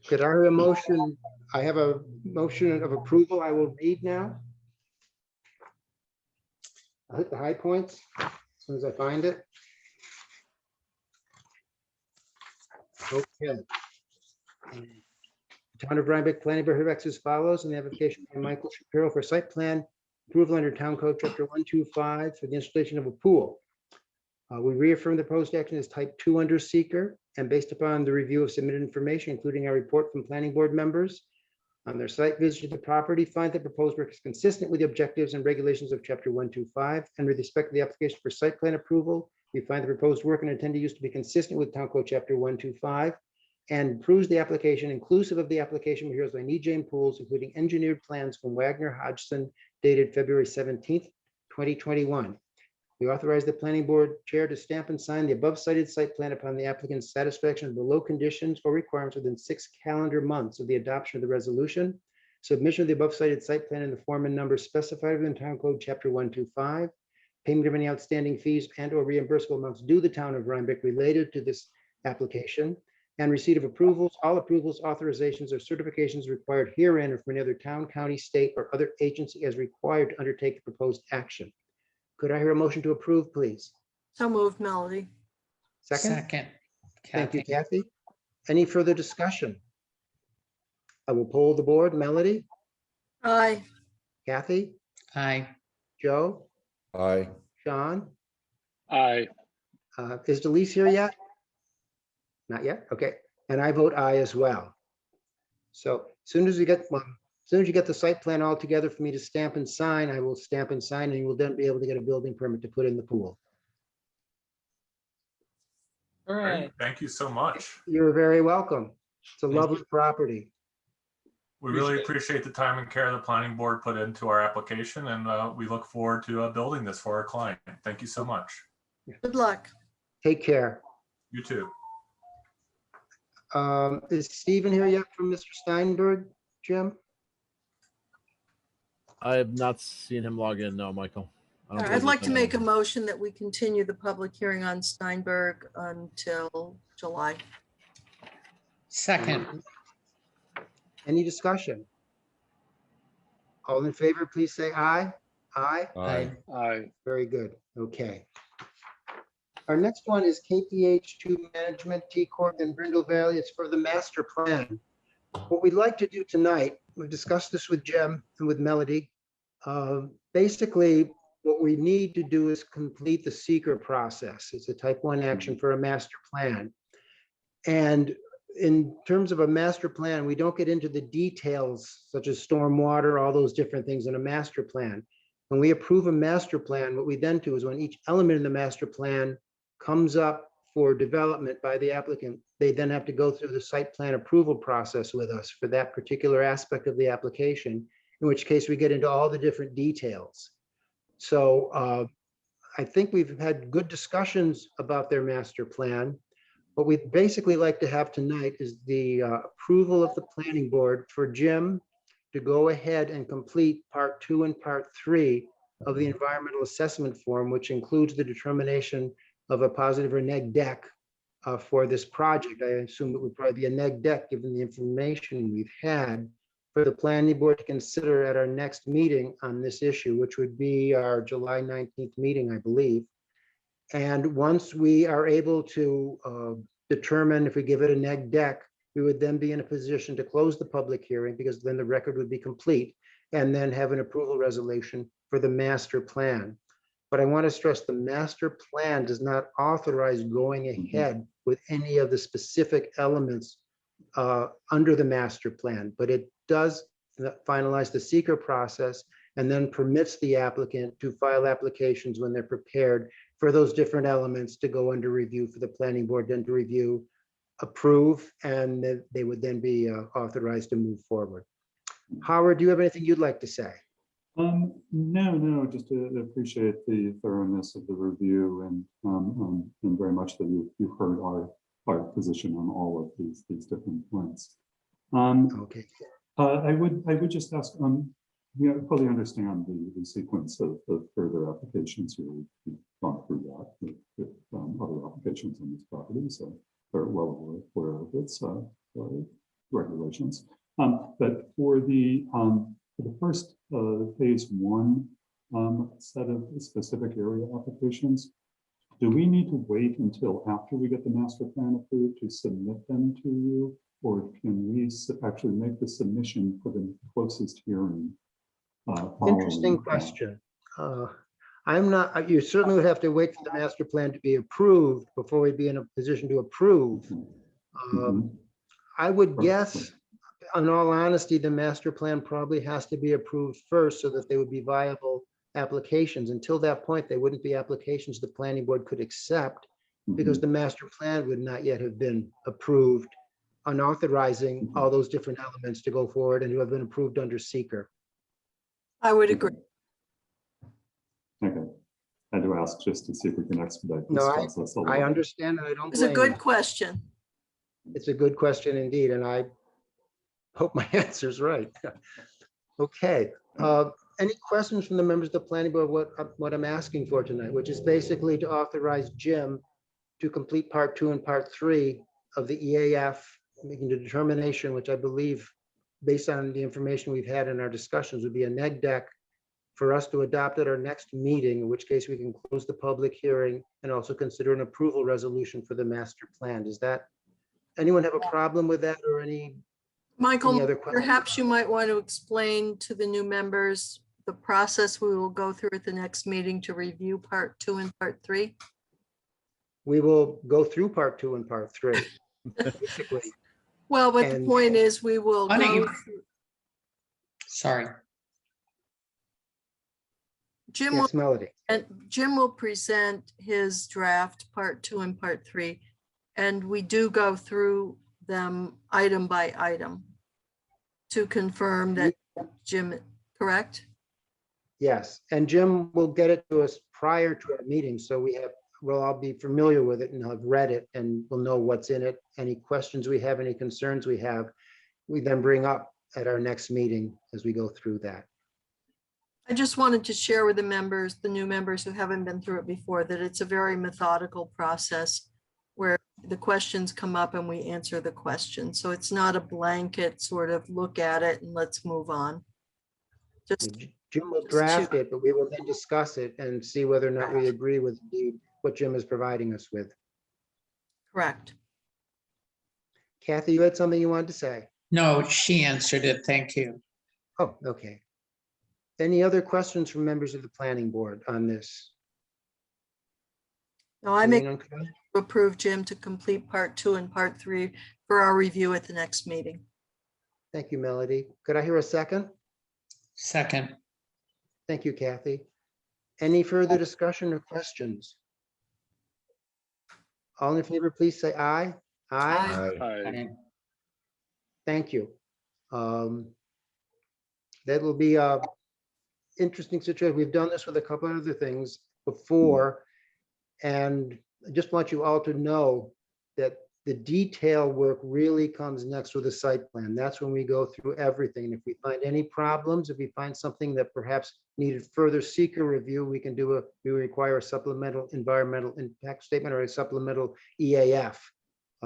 Speaker 1: Could I hear a motion? I have a motion of approval I will read now. I'll hit the high points as soon as I find it. Okay. Town of Rhinebeck Planning Board hereby acts as follows in the application by Michael Shapiro for site plan approval under Town Code Chapter 125 for the installation of a pool. We reaffirm the proposed action as type 2 under seeker and based upon the review of submitted information, including our report from planning board members on their site visit to the property, find that proposed work is consistent with the objectives and regulations of Chapter 125. And with respect to the application for site plan approval, we find the proposed work and intended use to be consistent with Town Code Chapter 125 and approves the application inclusive of the application materials by Need Jane Pools, including engineered plans from Wagner Hodgson dated February 17th, 2021. We authorize the planning board chair to stamp and sign the above cited site plan upon the applicant's satisfaction of below conditions or requirements within 6 calendar months of the adoption of the resolution. Submission of the above cited site plan in the form and number specified within Town Code Chapter 125. Payment of any outstanding fees and or reimbursable amounts due the town of Rhinebeck related to this application. And receipt of approvals, all approvals, authorizations, or certifications required herein or from any other town, county, state, or other agency as required to undertake the proposed action. Could I hear a motion to approve, please?
Speaker 2: So moved, Melody.
Speaker 1: Second?
Speaker 4: Second.
Speaker 1: Thank you,
Speaker 4: Kathy.
Speaker 1: Kathy. Any further discussion? I will poll the board. Melody,
Speaker 2: Aye.
Speaker 1: Kathy,
Speaker 4: Aye.
Speaker 1: Joe,
Speaker 3: Aye.
Speaker 1: Sean.
Speaker 9: Aye.
Speaker 1: Is Delise here yet? Not yet? Okay. And I vote aye as well. So as soon as you get the site plan all together for me to stamp and sign, I will stamp and sign, and you will then be able to get a building permit to put in the pool.
Speaker 6: Great. Thank you so much.
Speaker 1: You're very welcome. It's a lovely property.
Speaker 6: We really appreciate the time and care the planning board put into our application, and we look forward to building this for our client. Thank you so much.
Speaker 2: Good luck.
Speaker 1: Take care.
Speaker 6: You too.
Speaker 1: Is Stephen here yet from Mr. Steinberg, Jim?
Speaker 5: I have not seen him log in. No, Michael. I don't
Speaker 2: I'd
Speaker 5: believe
Speaker 2: like
Speaker 5: he's
Speaker 2: to
Speaker 5: been
Speaker 2: make a
Speaker 5: on.
Speaker 2: motion that we continue the public hearing on Steinberg until July.
Speaker 4: Second.
Speaker 1: Any discussion? All in favor, please say aye. Aye.
Speaker 3: Aye.
Speaker 9: Aye.
Speaker 1: Very good. Okay. Our next one is KPH2 Management, T Corp in Brindle Valley. It's for the master plan. What we'd like to do tonight, we've discussed this with Jim and with Melody. Basically, what we need to do is complete the seeker process. It's a type 1 action for a master plan. And in terms of a master plan, we don't get into the details such as stormwater, all those different things in a master plan. When we approve a master plan, what we then do is when each element in the master plan comes up for development by the applicant, they then have to go through the site plan approval process with us for that particular aspect of the application, in which case we get into all the different details. So I think we've had good discussions about their master plan. What we'd basically like to have tonight is the approval of the planning board for Jim to go ahead and complete part 2 and part 3 of the environmental assessment form, which includes the determination of a positive or neg deck for this project. I assume it would probably be a neg deck given the information we've had for the planning board to consider at our next meeting on this issue, which would be our July 19th meeting, I believe. And once we are able to determine if we give it a neg deck, we would then be in a position to close the public hearing because then the record would be complete and then have an approval resolution for the master plan. But I want to stress the master plan does not authorize going ahead with any of the specific elements under the master plan, but it does finalize the seeker process and then permits the applicant to file applications when they're prepared for those different elements to go under review for the planning board, then to review, approve, and they would then be authorized to move forward. Howard, do you have anything you'd like to say?
Speaker 10: No, just to appreciate the thoroughness of the review and very much that you heard our position on all of these different points.
Speaker 1: Okay.
Speaker 10: I would just ask, we fully understand the sequence of further applications here. We've gone through that with other applications on this property, so they're well aware of its regulations. But for the first phase 1 set of specific area applications, do we need to wait until after we get the master plan approved to submit them to you? board, can we actually make the submission for the closest hearing?
Speaker 1: Interesting
Speaker 10: following,
Speaker 1: question. I'm not, you certainly would have to wait for the master plan to be approved before we'd be in a position to approve.
Speaker 10: Mhm.
Speaker 1: I would
Speaker 10: Right,
Speaker 1: guess, in all honesty, the master plan probably has to be approved first so that they would be viable applications. Until that point, they wouldn't be applications the planning board could accept because
Speaker 10: Mhm.
Speaker 1: the master plan would not yet have been approved on authorizing all those different elements to go forward and to have been approved under seeker.
Speaker 2: I would agree.
Speaker 10: Okay. I had to ask just to see if we can expedite this
Speaker 1: No,
Speaker 10: process a
Speaker 1: I
Speaker 10: little.
Speaker 1: understand and I don't
Speaker 2: It's a
Speaker 1: blame you.
Speaker 2: good question.
Speaker 1: It's a good question indeed, and I hope my answer's right. Okay, any questions from the members of the planning board, what I'm asking for tonight, which is basically to authorize Jim to complete part 2 and part 3 of the EAF, making the determination, which I believe, based on the information we've had in our discussions, would be a neg deck for us to adopt at our next meeting, in which case we can close the public hearing and also consider an approval resolution for the master plan. Does that, anyone have a problem with that or any
Speaker 2: Michael,
Speaker 1: other questions?
Speaker 2: perhaps you might want to explain to the new members the process we will go through at the next meeting to review part 2 and part 3.
Speaker 1: We will go through part 2 and part 3. Basically,
Speaker 2: Well, but the
Speaker 1: And-
Speaker 2: point is we will
Speaker 4: Why don't
Speaker 2: go,
Speaker 4: you- Sorry.
Speaker 2: Jim will,
Speaker 1: yes, Melody.
Speaker 2: and Jim will present his draft, part 2 and part 3. And we do go through them item by item to confirm that Jim, correct?
Speaker 1: Yes, and Jim will get it to us prior to our meeting, so we'll all be familiar with it and have read it and we'll know what's in it. Any questions we have, any concerns we have, we then bring up at our next meeting as we go through that.
Speaker 2: I just wanted to share with the members, the new members who haven't been through it before, that it's a very methodical process where the questions come up and we answer the question. So it's not a blanket sort of look at it and let's move on. Just,
Speaker 1: Jim will draft it, but we will then discuss it and see whether or not we agree with what Jim is providing us with.
Speaker 2: correct.
Speaker 1: Kathy, you had something you wanted to say?
Speaker 4: No, she answered it. Thank you.
Speaker 1: Oh, okay. Any other questions from members of the planning board on this?
Speaker 2: No, I make
Speaker 1: Anyone come?
Speaker 2: approve Jim to complete part 2 and part 3 for our review at the next meeting.
Speaker 1: Thank you, Melody. Could I hear a second?
Speaker 4: Second.
Speaker 1: Thank you, Kathy. Any further discussion or questions? All in favor, please say aye. Aye.
Speaker 3: Aye.
Speaker 1: Thank you. That will be a interesting situation. We've done this with a couple of other things before. And I just want you all to know that the detail work really comes next with a site plan. That's when we go through everything. And if we find any problems, if we find something that perhaps needed further seeker review, we require a supplemental environmental impact statement or a supplemental EAF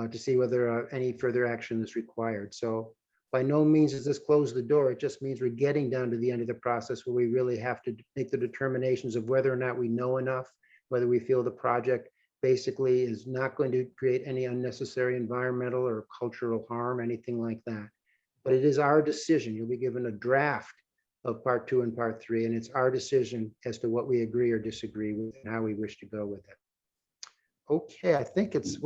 Speaker 1: to see whether any further action is required. So by no means does this close the door. It just means we're getting down to the end of the process where we really have to make the determinations of whether or not we know enough, whether we feel the project basically is not going to create any unnecessary environmental or cultural harm, anything like that. But it is our decision. You'll be given a draft of part 2 and part 3, and it's our decision as to what we agree or disagree with and how we wish to go with it. Okay, I think it's,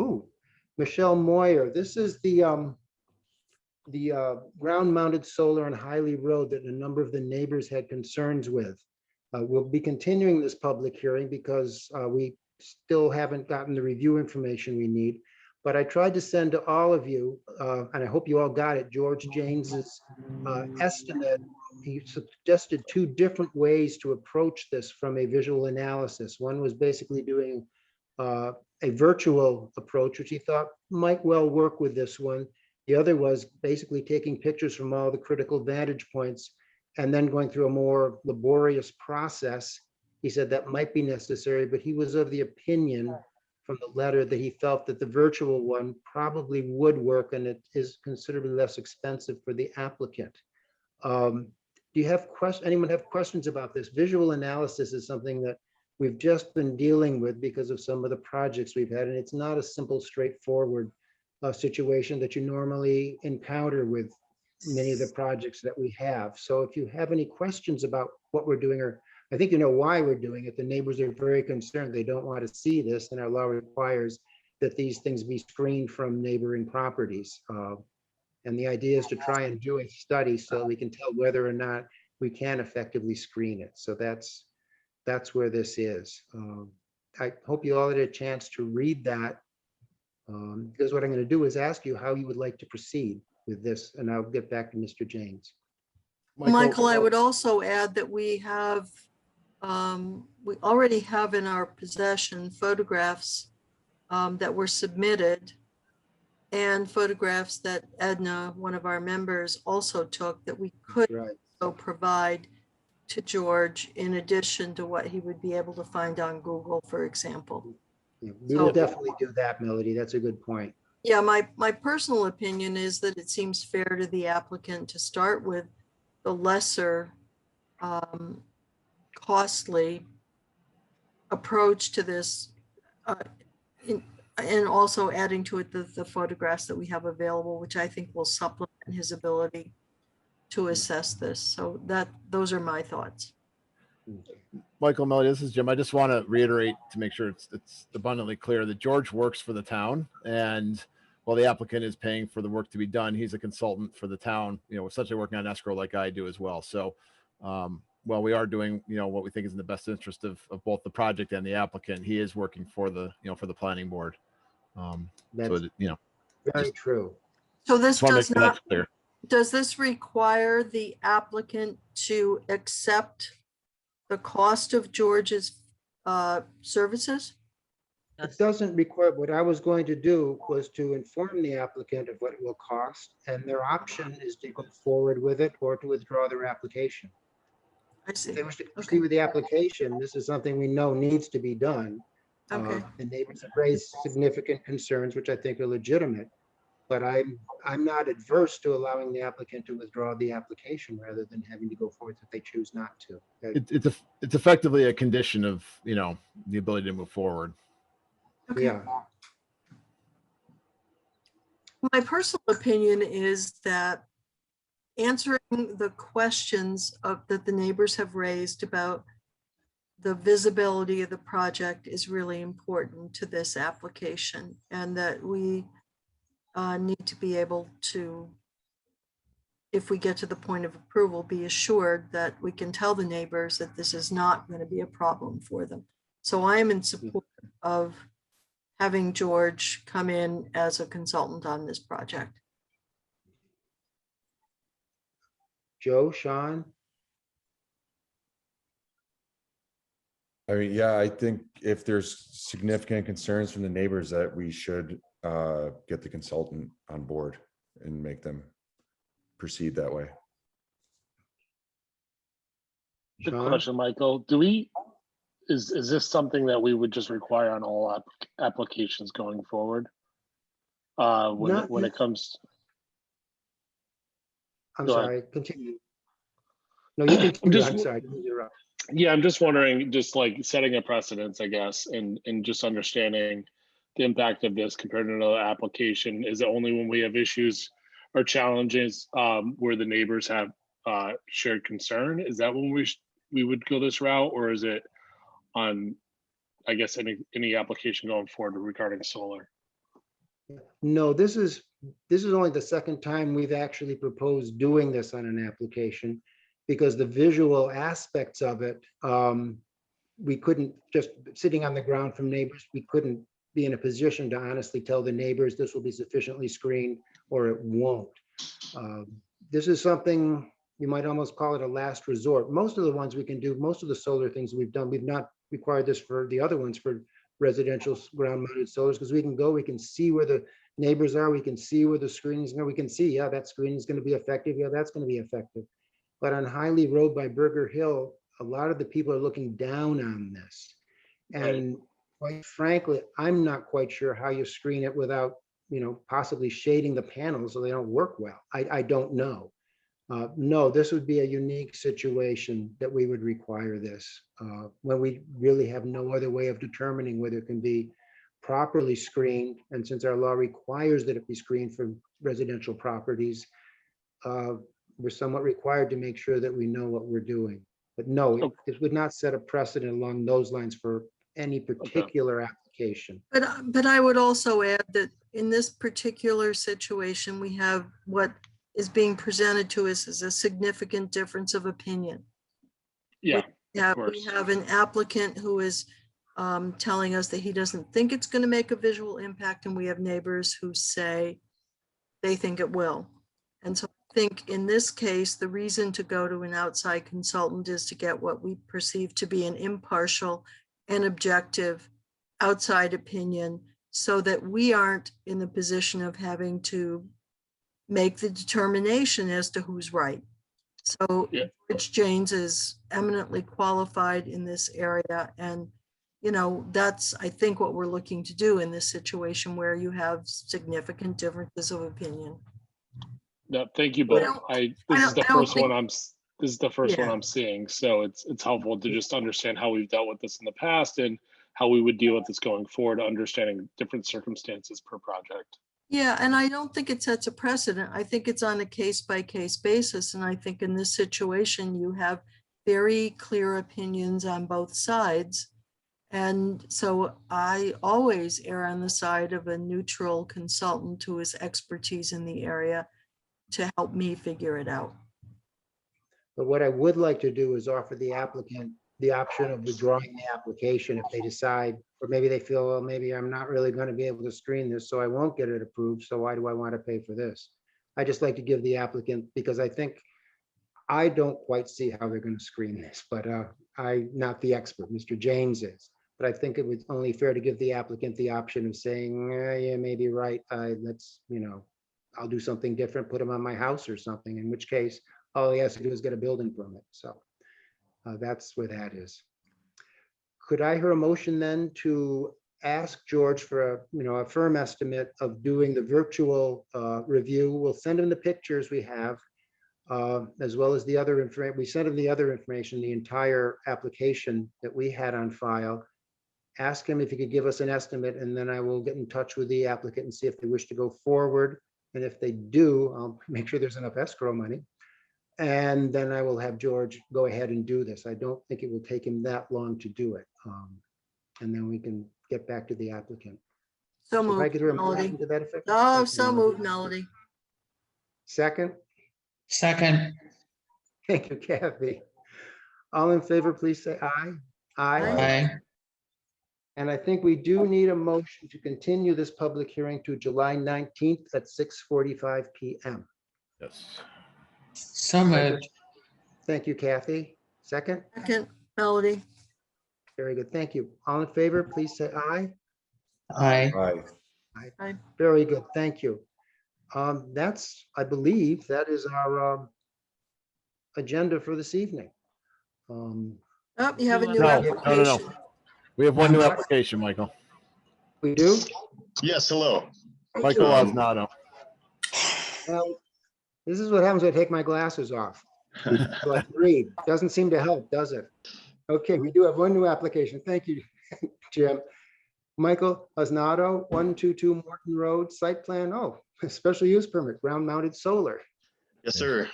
Speaker 1: Michelle Moyer. This is the ground-mounted solar on Hiley Road that a number of the neighbors had concerns with. We'll be continuing this public hearing because we still haven't gotten the review information we need. But I tried to send to all of you, and I hope you all got it, George James's estimate. He suggested 2 different ways to approach this from a visual analysis. One was basically doing a virtual approach, which he thought might well work with this one. The other was basically taking pictures from all the critical vantage points and then going through a more laborious process. He said that might be necessary, but he was of the opinion from the letter that he felt that the virtual one probably would work and it is considerably less expensive for the applicant. Do you have anyone have questions about this? Visual analysis is something that we've just been dealing with because of some of the projects we've had, and it's not a simple, straightforward situation that you normally encounter with many of the projects that we have. So if you have any questions about what we're doing, or I think you know why we're doing it, the neighbors are very concerned. They don't want to see this, and our law requires that these things be screened from neighboring properties. And the idea is to try and do a study so we can tell whether or not we can effectively screen it. So that's where this is. I hope you all had a chance to read that, because what I'm going to do is ask you how you would like to proceed with this, and I'll get back to Mr. James.
Speaker 2: Michael, I would also add that we already have in our possession photographs that were submitted, and photographs that Edna, one of our members, also took that we could
Speaker 1: Right.
Speaker 2: also provide to George in addition to what he would be able to find on Google, for example.
Speaker 1: Yeah, we will definitely do that, Melody. That's a good point.
Speaker 2: Yeah, my personal opinion is that it seems fair to the applicant to start with the lesser costly approach to this, and also adding to it the photographs that we have available, which I think will supplement his ability to assess this. So those are my thoughts.
Speaker 5: Michael, Melody, this is Jim. I just want to reiterate to make sure it's abundantly clear that George works for the town, and while the applicant is paying for the work to be done, he's a consultant for the town, essentially working on escrow like I do as well. So while we are doing, what we think is in the best interest of both the project and the applicant, he is working for the, for the planning board.
Speaker 1: That's very true.
Speaker 2: So this does not,
Speaker 5: clear.
Speaker 2: does this require the applicant to accept the cost of George's services?
Speaker 1: It doesn't require, what I was going to do was to inform the applicant of what it will cost, and their option is to go forward with it or to withdraw their application.
Speaker 2: I see.
Speaker 1: If they wish to proceed with the application, this is something we know needs to be done.
Speaker 2: Okay.
Speaker 1: The neighbors have raised significant concerns, which I think are legitimate, but I'm not adverse to allowing the applicant to withdraw the application rather than having to go forward if they choose not to.
Speaker 5: It's effectively a condition of, the ability to move forward.
Speaker 2: Okay.
Speaker 1: Yeah.
Speaker 2: My personal opinion is that answering the questions that the neighbors have raised about the visibility of the project is really important to this application, and that we need to be able to, if we get to the point of approval, be assured that we can tell the neighbors that this is not going to be a problem for them. So I am in support of having George come in as a consultant on this project.
Speaker 1: Joe, Sean?
Speaker 3: I mean, yeah, I think if there's significant concerns from the neighbors that we should get the consultant on board and make them proceed that way.
Speaker 9: Good
Speaker 1: Sean?
Speaker 9: question, Michael. Is this something that we would just require on all applications going forward? When it comes.
Speaker 1: I'm
Speaker 9: Go ahead.
Speaker 1: sorry, continue. No, you continue. I'm sorry. You're up.
Speaker 9: Yeah, I'm just wondering, just like setting a precedence, I guess, and just understanding the impact of this compared to another application. Is it only when we have issues or challenges where the neighbors have shared concern? Is that when we would go this route, or is it on, I guess, any application going forward regarding solar?
Speaker 1: No, this is only the second time we've actually proposed doing this on an application, because the visual aspects of it, we couldn't, just sitting on the ground from neighbors, we couldn't be in a position to honestly tell the neighbors this will be sufficiently screened or it won't. This is something you might almost call it a last resort. Most of the ones we can do, most of the solar things we've done, we've not required this for the other ones for residential ground mounted solars, because we can see where the neighbors are, we can see where the screenings are, we can see, yeah, that screening is going to be effective, yeah, that's going to be effective. But on Hiley Road by Burger Hill, a lot of the people are looking down on this. And quite frankly, I'm not quite sure how you screen it without, possibly shading the panels so they don't work well. I don't know. No, this would be a unique situation that we would require this when we really have no other way of determining whether it can be properly screened, and since our law requires that it be screened for residential properties, we're somewhat required to make sure that we know what we're doing. But no, it would not set a precedent along those lines for any particular application.
Speaker 2: But I would also add that in this particular situation, we have what is being presented to us as a significant difference of opinion.
Speaker 9: Yeah,
Speaker 2: We
Speaker 9: of
Speaker 2: we
Speaker 9: course.
Speaker 2: have an applicant who is telling us that he doesn't think it's going to make a visual impact, and we have neighbors who say they think it will. And so I think in this case, the reason to go to an outside consultant is to get what we perceive to be an impartial and objective outside opinion, so that we aren't in the position of having to make the determination as to who's right. So
Speaker 9: Yeah.
Speaker 2: Rich Janes is eminently qualified in this area. And, you know, that's, I think, what we're looking to do in this situation where you have significant differences of opinion.
Speaker 9: No, thank you
Speaker 2: I
Speaker 9: both.
Speaker 2: don't-
Speaker 9: This is the
Speaker 2: I don't
Speaker 9: first one
Speaker 2: think-
Speaker 9: this is the first one
Speaker 2: Yeah.
Speaker 9: I'm seeing. So it's helpful to just understand how we've dealt with this in the past and how we would deal with this going forward, understanding different circumstances per project.
Speaker 2: Yeah, and I don't think it sets a precedent. I think it's on a case-by-case basis. And I think in this situation, you have very clear opinions on both sides. And so I always err on the side of a neutral consultant who has expertise in the area to help me figure it out.
Speaker 1: But what I would like to do is offer the applicant the option of withdrawing the application if they decide, or maybe they feel, well, maybe I'm not really going to be able to screen this, so I won't get it approved. So why do I want to pay for this? I just like to give the applicant, because I think I don't quite see how they're going to screen this, but I'm not the expert. Mr. James is. But I think it was only fair to give the applicant the option of saying, yeah, maybe right. Let's, I'll do something different, put them on my house or something, in which case all he has to do is get a building permit. So that's where that is. Could I hear a motion then to ask George for a firm estimate of doing the virtual review? We'll send him the pictures we have, as well as the other information. We sent him the other information, the entire application that we had on file. Ask him if he could give us an estimate, and then I will get in touch with the applicant and see if they wish to go forward. And if they do, I'll make sure there's enough escrow money. And then I will have George go ahead and do this. I don't think it will take him that long to do it. And then we can get back to the applicant.
Speaker 2: So
Speaker 1: So if I
Speaker 2: moved,
Speaker 1: could hear a
Speaker 2: Melody.
Speaker 1: motion to that effect.
Speaker 2: Oh,
Speaker 1: Thank you,
Speaker 2: so
Speaker 1: Melody.
Speaker 2: moved, Melody.
Speaker 1: Second,
Speaker 4: Second,
Speaker 1: thank you, Kathy. All in favor, please say aye.
Speaker 4: aye.
Speaker 1: And I think we do need a motion to continue this public hearing to July 19th at 6:45 PM.
Speaker 5: Yes.
Speaker 4: So moved.
Speaker 1: Thank you, Kathy. Second,
Speaker 2: Second, Melody.
Speaker 1: very good, thank you. All in favor, please say aye.
Speaker 4: Aye.
Speaker 3: Aye.
Speaker 1: Very good, thank you. That's, I believe, that is our agenda for this evening.
Speaker 2: Oh, you have a new
Speaker 5: No,
Speaker 2: application.
Speaker 5: We have one new application, Michael.
Speaker 1: We do?
Speaker 11: Yes, hello.
Speaker 5: Michael Osnato.
Speaker 1: Well, this is what happens when I take my glasses off. So I can read. Doesn't seem to help, does it? Okay, we do have one new application. Thank you, Jim. Michael Osnato, 122 Morton Road, site plan. Oh, special use permit, ground mounted solar.
Speaker 11: Yes, sir.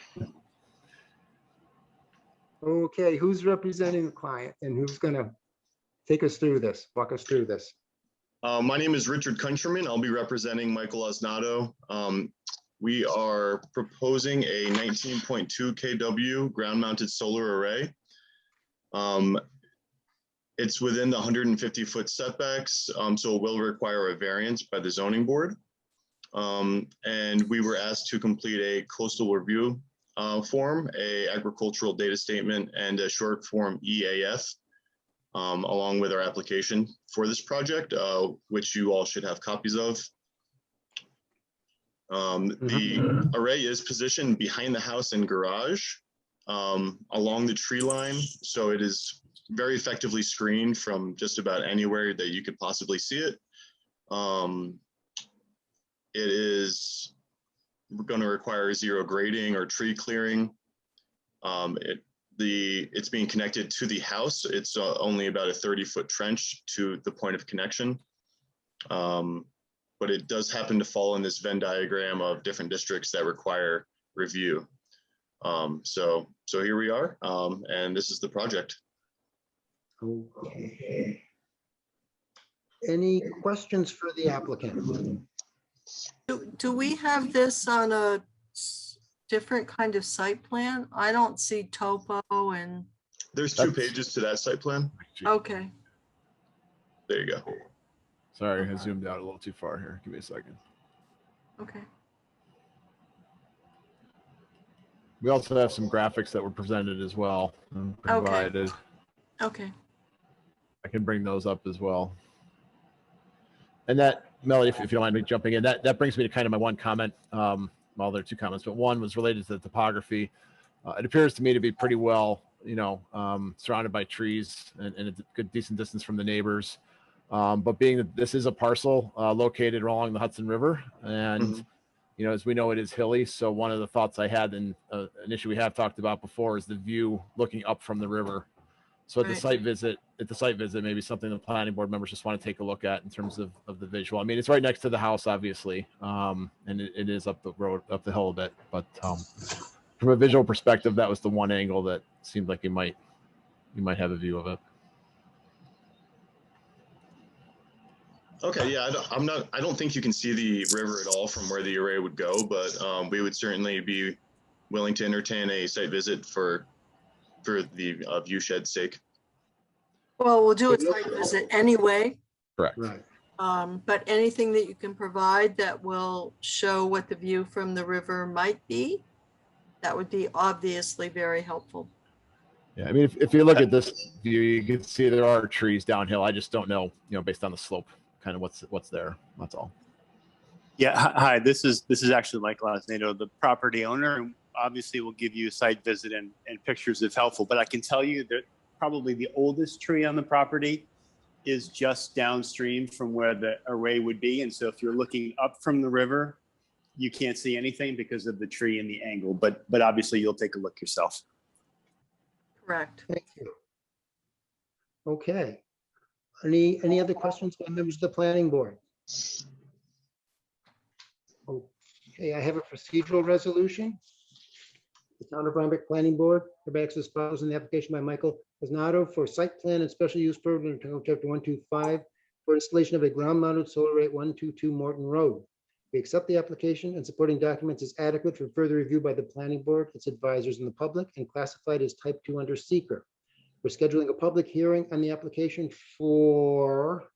Speaker 1: Okay, who's representing the client and who's gonna take us through this, walk us through this?
Speaker 11: My name is Richard Countryman. I'll be representing Michael Osnato. We are proposing a 19.2 kW ground-mounted solar array. It's within the 150-foot setbacks, so it will require a variance by the zoning board. And we were asked to complete a coastal review form, a agricultural data statement, and a short form EAF, along with our application for this project, which you all should have copies of. The array is positioned behind the house and garage, along the tree line, so it is very effectively screened from just about anywhere that you could possibly see it. It is going to require zero grading or tree clearing. It's being connected to the house. It's only about a 30-foot trench to the point of connection. But it does happen to fall in this Venn diagram of different districts that require review. So here we are, and this is the project.
Speaker 1: Okay. Any questions for the applicant?
Speaker 2: Do we have this on a different kind of site plan? I don't see topo and,
Speaker 11: There's 2
Speaker 5: That's-
Speaker 11: pages to that site plan.
Speaker 2: okay.
Speaker 11: There you go.
Speaker 5: Sorry, I zoomed out a little too far here. Give me a second.
Speaker 2: Okay.
Speaker 5: We also have some graphics that were presented as well and provided.
Speaker 2: Okay.
Speaker 5: I can bring those up as well. And that, Melody, if you don't mind me jumping in, that brings me to kind of my one comment. Well, there are 2 comments, but one was related to the topography. It appears to me to be pretty well, surrounded by trees and a good decent distance from the neighbors. But being that this is a parcel located along the Hudson River, and as we know, it is hilly. So one of the thoughts I had, and an issue we have talked about before, is the view looking up from the river. So at the site visit, maybe something the planning board members just want to take a look at in terms of the visual. I mean, it's right next to the house, obviously, and it is up the road, up the hill a bit. But from a visual perspective, that was the one angle that seemed like you might have a view of it.
Speaker 11: Okay, yeah, I don't think you can see the river at all from where the array would go, but we would certainly be willing to entertain a site visit for the view shed sake.
Speaker 2: Well, we'll do a site visit anyway.
Speaker 5: Correct.
Speaker 1: Right.
Speaker 2: But anything that you can provide that will show what the view from the river might be, that would be obviously very helpful.
Speaker 5: Yeah, I mean, if you look at this view, you can see there are trees downhill. I just don't know, based on the slope, kind of what's there. That's all.
Speaker 12: Yeah, hi. This is actually Michael Osnado, the property owner, and obviously we'll give you a site visit and pictures if helpful. But I can tell you that probably the oldest tree on the property is just downstream from where the array would be, and so if you're looking up from the river, you can't see anything because of the tree and the angle. But obviously you'll take a look yourself.
Speaker 2: Correct.
Speaker 1: Thank you. Okay. Any other questions by members of the planning board? Okay, I have a procedural resolution. The Town of Rhinebeck Planning Board hereby acts as follows in the application by Michael Osnado for site plan and special use permit in chapter 125 for installation of a ground-mounted solar array at 122 Morton Road. We accept the application and supporting documents as adequate for further review by the planning board, its advisors, and the public, and classified as type 2 under seeker. We're scheduling a public hearing on the application for,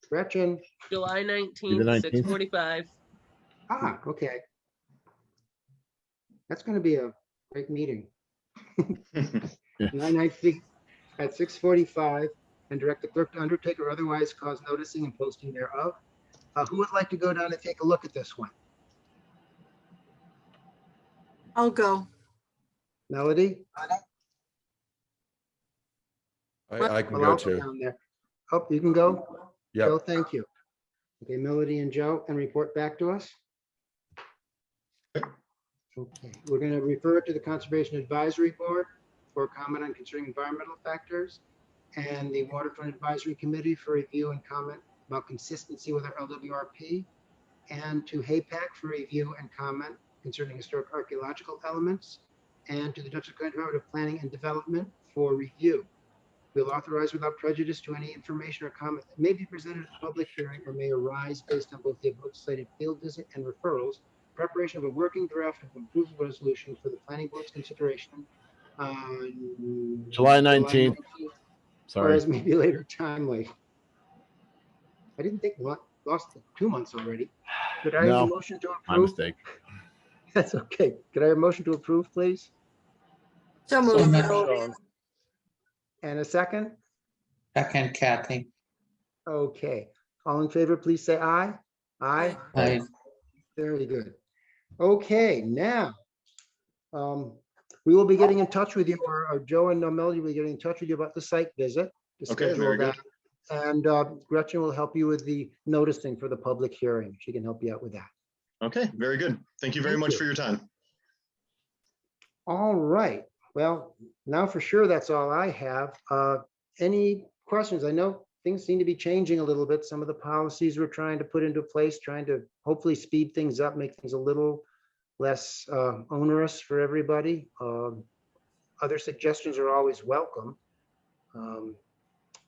Speaker 1: Gretchen.
Speaker 13: July
Speaker 5: The
Speaker 13: 19th,
Speaker 5: 19th.
Speaker 13: 6:45.
Speaker 1: Okay. That's going to be a great meeting. July 19th at 6:45, and direct the clerk to undertake or otherwise cause noticing and posting thereof. Who would like to go down and take a look at this one?
Speaker 2: I'll go.
Speaker 1: Melody?
Speaker 3: I can
Speaker 1: Well,
Speaker 3: go
Speaker 1: I'll
Speaker 3: too.
Speaker 1: down there. Oh, you can go?
Speaker 3: Yeah.
Speaker 1: Joe, thank you. Okay, Melody and Joe, and report back to us. Okay, we're going to refer it to the Conservation Advisory Board for comment on concerning environmental factors, and the Waterfront Advisory Committee for review and comment about consistency with our LWRP, and to HAPAC for review and comment concerning historic archaeological elements, and to the Dutchess County Department of Planning and Development for review. We'll authorize without prejudice to any information or comment that may be presented at the public hearing or may arise based on both the above cited field visit and referrals, preparation of a working draft of approved resolution for the planning board's consideration on
Speaker 5: July 19th.
Speaker 1: or
Speaker 5: Sorry.
Speaker 1: as may be later timely. I didn't think we lost 2 months already. Could I have
Speaker 5: No,
Speaker 1: a motion to
Speaker 5: My
Speaker 1: approve?
Speaker 5: mistake.
Speaker 1: That's okay. Could I have a motion to approve, please?
Speaker 2: So
Speaker 4: So
Speaker 2: moved.
Speaker 4: moved.
Speaker 1: And a second?
Speaker 4: Second, Kathy.
Speaker 1: Okay. All in favor, please say aye. Aye.
Speaker 4: Aye.
Speaker 1: Very good. Okay, now, we will be getting in touch with you, or Joe and Melody will be getting in touch with you about the site visit. To
Speaker 11: Okay,
Speaker 1: schedule
Speaker 11: very good.
Speaker 1: that. And Gretchen will help you with the noticing for the public hearing. She can help you out with that.
Speaker 11: Okay, very good. Thank you very
Speaker 1: Thank
Speaker 11: much
Speaker 1: you.
Speaker 11: for your time.
Speaker 1: All right. Well, now for sure, that's all I have. Any questions? I know things seem to be changing a little bit. Some of the policies we're trying to put into place, trying to hopefully speed things up, make things a little less onerous for everybody. Other suggestions are always welcome.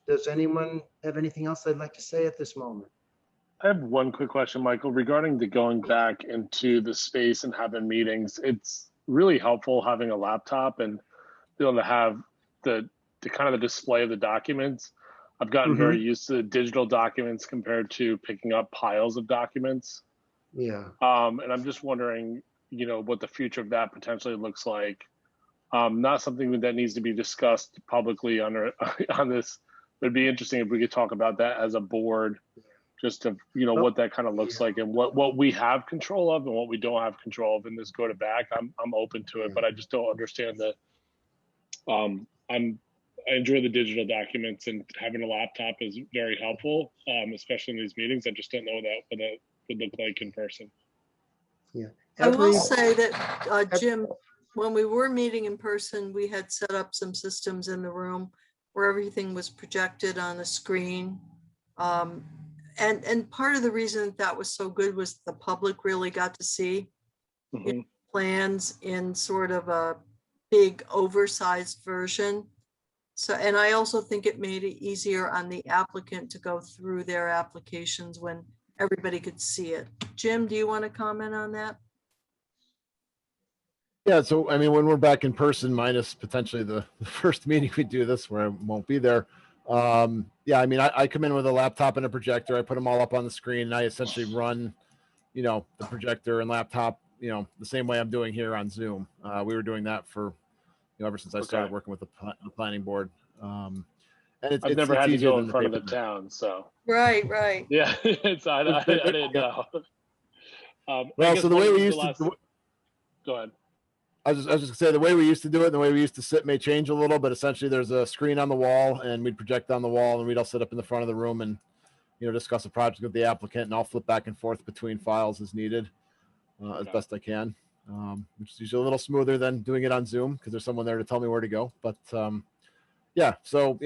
Speaker 1: Does anyone have anything else they'd like to say at this moment?
Speaker 9: I have one quick question, Michael, regarding the going back into the space and having meetings. It's really helpful having a laptop and be able to have the kind of the display of the documents. I've gotten very used to the digital documents compared to picking up piles of documents.
Speaker 1: Yeah.
Speaker 9: And I'm just wondering, what the future of that potentially looks like. Not something that needs to be discussed publicly on this. It'd be interesting if we could talk about that as a board, just to, what that kind of looks like and what we have control of and what we don't have control of in this go to back. I'm open to it, but I just don't understand the, I enjoy the digital documents, and having a laptop is very helpful, especially in these meetings. I just don't know what that would look like in person.
Speaker 1: Yeah.
Speaker 2: I will say that, Jim, when we were meeting in person, we had set up some systems in the room where everything was projected on the screen. And part of the reason that was so good was the public really got to see plans in sort of a big oversized version. So, and I also think it made it easier on the applicant to go through their applications when everybody could see it. Jim, do you want to comment on that?
Speaker 5: Yeah, so I mean, when we're back in person, minus potentially the first meeting we do this where I won't be there. Yeah, I mean, I come in with a laptop and a projector. I put them all up on the screen, and I essentially run, the projector and laptop, the same way I'm doing here on Zoom. We were doing that for, ever since I started working with the planning board. And
Speaker 9: I've never had to
Speaker 5: easier
Speaker 9: go
Speaker 5: than
Speaker 9: in front of the
Speaker 5: paper.
Speaker 9: town, so.
Speaker 2: Right.
Speaker 9: Yeah, I didn't know.
Speaker 5: Well, so the way we used to
Speaker 9: go ahead.
Speaker 5: I was just gonna say the way we used to do it and the way we used to sit may change a little, but essentially there's a screen on the wall and we'd project on the wall and we'd all sit up in the front of the room and, discuss a project with the applicant, and I'll flip back and forth between files as needed, as best I can, which is usually a little smoother than doing it on Zoom because there's someone there to tell me where to go. But yeah, so,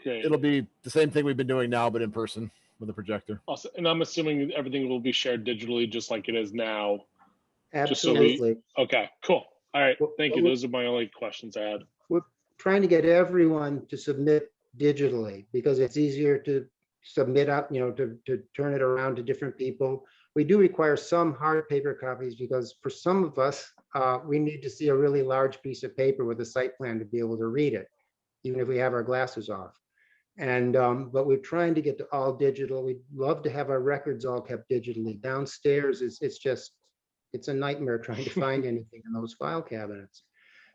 Speaker 5: it'll be the same thing we've been doing now, but in person with a projector.
Speaker 9: Awesome. And I'm assuming everything will be shared digitally just like it is now.
Speaker 1: Absolutely.
Speaker 9: Okay, cool. All right, thank you. Those are my only questions I had.
Speaker 1: We're trying to get everyone to submit digitally because it's easier to submit up, to turn it around to different people. We do require some hard paper copies because for some of us, we need to see a really large piece of paper with a site plan to be able to read it, even if we have our glasses off. And but we're trying to get to all digital. We'd love to have our records all kept digitally. Downstairs, it's a nightmare trying to find anything in those file cabinets.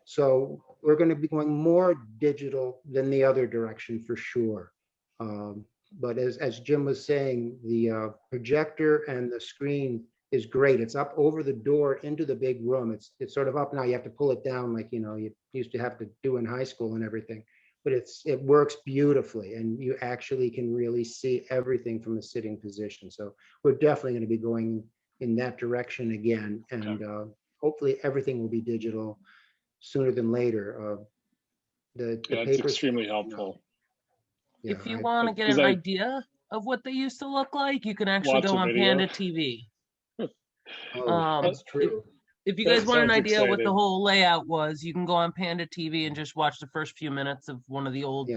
Speaker 1: So we're going to be going more digital than the other direction for sure. But as Jim was saying, the projector and the screen is great. It's up over the door into the big room. It's sort of up now. You have to pull it down like, you used to have to do in high school and everything. But it works beautifully, and you actually can really see everything from a sitting position. So we're definitely going to be going in that direction again, and hopefully everything will be digital sooner than later.
Speaker 9: It's extremely helpful.
Speaker 13: If you want to get an idea of what they used to look like, you can actually go on Panda TV.
Speaker 1: That's true.
Speaker 13: If you guys want an idea what the whole layout was, you can go on Panda TV and just watch the first few minutes of one of the old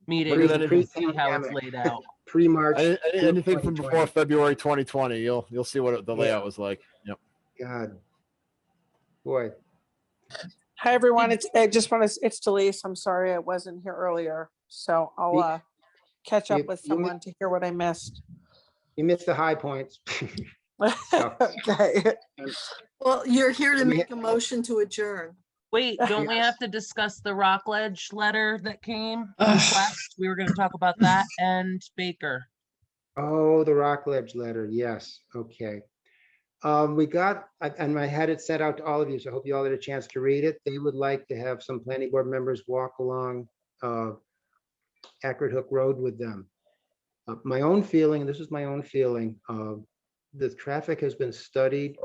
Speaker 13: meetings and see how it's laid out.
Speaker 1: Pre-March.
Speaker 5: Anything from before February 2020, you'll see what the layout was like. Yep.
Speaker 1: God. Boy.
Speaker 14: Hi everyone. It's Delise. I'm sorry I wasn't here earlier. So I'll catch up with someone to hear what I missed.
Speaker 1: You missed the high points.
Speaker 14: Okay.
Speaker 2: Well, you're here to make a motion to adjourn.
Speaker 13: Wait, don't we have to discuss the Rockledge letter that came last? We were going to talk about that and Baker.
Speaker 1: Oh, the Rockledge letter. Yes. Okay. We got, and I had it sent out to all of you, so I hope you all had a chance to read it. They would like to have some planning board members walk along Accurate Hook Road with them. My own feeling, and this is my own feeling, the traffic has been studied.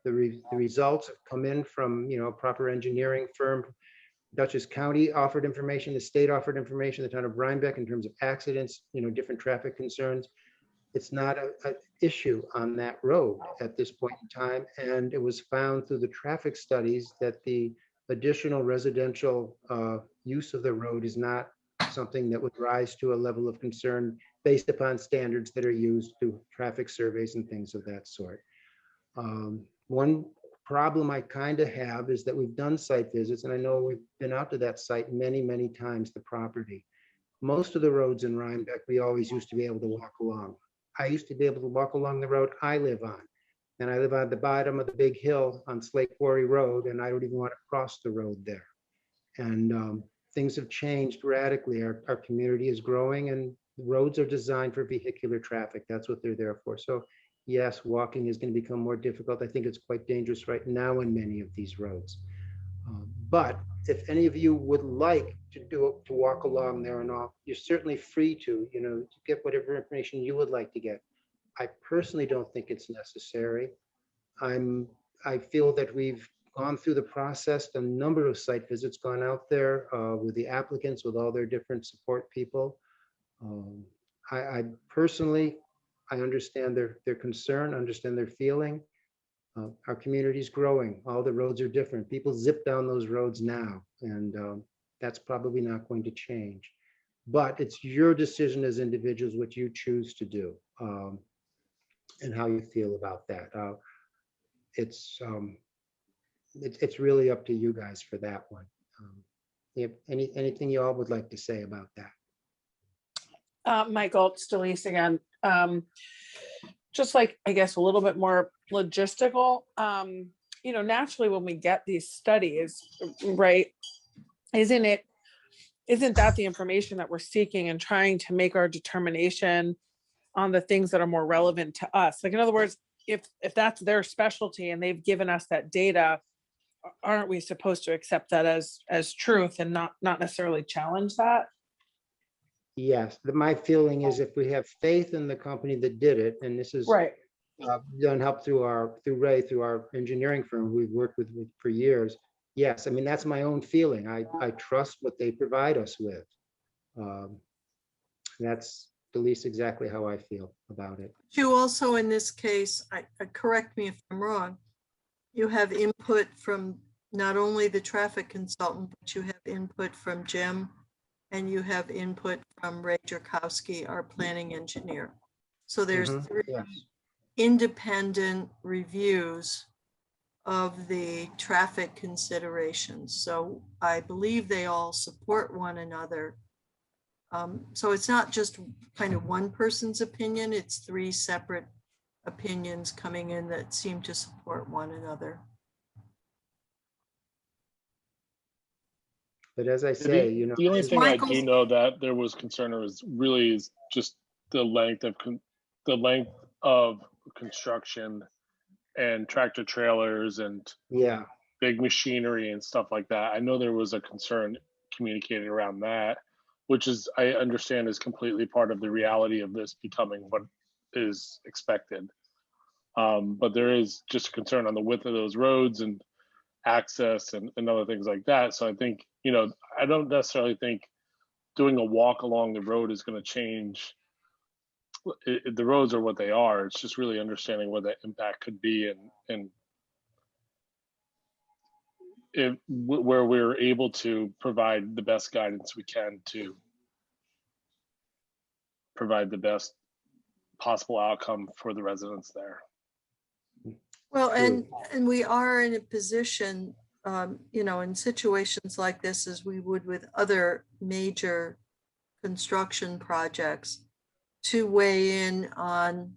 Speaker 1: The results have come in from, a proper engineering firm. Dutchess County offered information, the state offered information, the town of Rhinebeck in terms of accidents, different traffic concerns. It's not a issue on that road at this point in time. And it was found through the traffic studies that the additional residential use of the road is not something that would rise to a level of concern based upon standards that are used through traffic surveys and things of that sort. One problem I kind of have is that we've done site visits, and I know we've been out to that site many, many times, the property. Most of the roads in Rhinebeck, we always used to be able to walk along. I used to be able to walk along the road I live on. And I live on the bottom of the big hill on Slate Quarry Road, and I don't even want to cross the road there. And things have changed radically. Our community is growing, and roads are designed for vehicular traffic. That's what they're there for. So yes, walking is going to become more difficult. I think it's quite dangerous right now in many of these roads. But if any of you would like to walk along there and all, you're certainly free to get whatever information you would like to get. I personally don't think it's necessary. I feel that we've gone through the process, a number of site visits gone out there with the applicants, with all their different support people. I personally, I understand their concern, understand their feeling. Our community is growing. All the roads are different. People zip down those roads now, and that's probably not going to change. But it's your decision as individuals what you choose to do and how you feel about that. It's really up to you guys for that one. Anything you all would like to say about that?
Speaker 14: Michael, it's Delise again. Just like, I guess, a little bit more logistical, naturally when we get these studies, right, isn't that the information that we're seeking and trying to make our determination on the things that are more relevant to us? Like, in other words, if that's their specialty and they've given us that data, aren't we supposed to accept that as truth and not necessarily challenge that?
Speaker 1: Yes, my feeling is if we have faith in the company that did it, and this is
Speaker 14: right,
Speaker 1: done help through Ray, through our engineering firm we've worked with for years. Yes, I mean, that's my own feeling. I trust what they provide us with. That's at least exactly how I feel about it.
Speaker 2: You also, in this case, correct me if I'm wrong, you have input from not only the traffic consultant, but you have input from Jim, and you have input from Ray Jerkowski, our planning engineer. So there's three independent reviews of the traffic considerations. So I believe they all support one another. So it's not just kind of one person's opinion, it's three separate opinions coming in that seem to support one another.
Speaker 1: But as I say,
Speaker 9: the only thing I do know that there was concern is really just the length of construction and tractor trailers and big machinery and stuff like that. I know there was a concern communicated around that, which is, I understand, is completely part of the reality of this becoming what is expected. But there is just a concern on the width of those roads and access and other things like that. So I think, I don't necessarily think doing a walk along the road is going to change. The roads are what they are. It's just really understanding what that impact could be and where we're able to provide the best guidance we can to provide the best possible outcome for the residents there.
Speaker 2: Well, and we are in a position, in situations like this, as we would with other major construction projects, to weigh in on,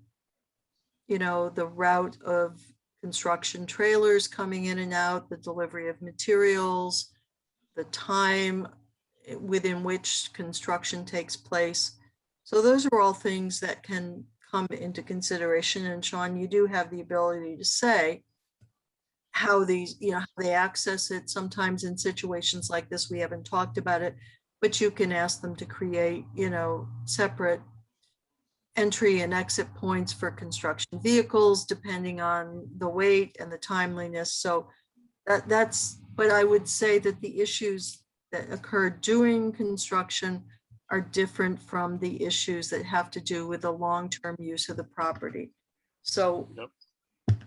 Speaker 2: the route of construction trailers coming in and out, the delivery of materials, the time within which construction takes place. So those are all things that can come into consideration. And Sean, you do have the ability to say how these, how they access it. Sometimes in situations like this, we haven't talked about it, but you can ask them to create, separate entry and exit points for construction vehicles, depending on the weight and the timeliness. So but I would say that the issues that occur during construction are different from the issues that have to do with the long-term use of the property. So,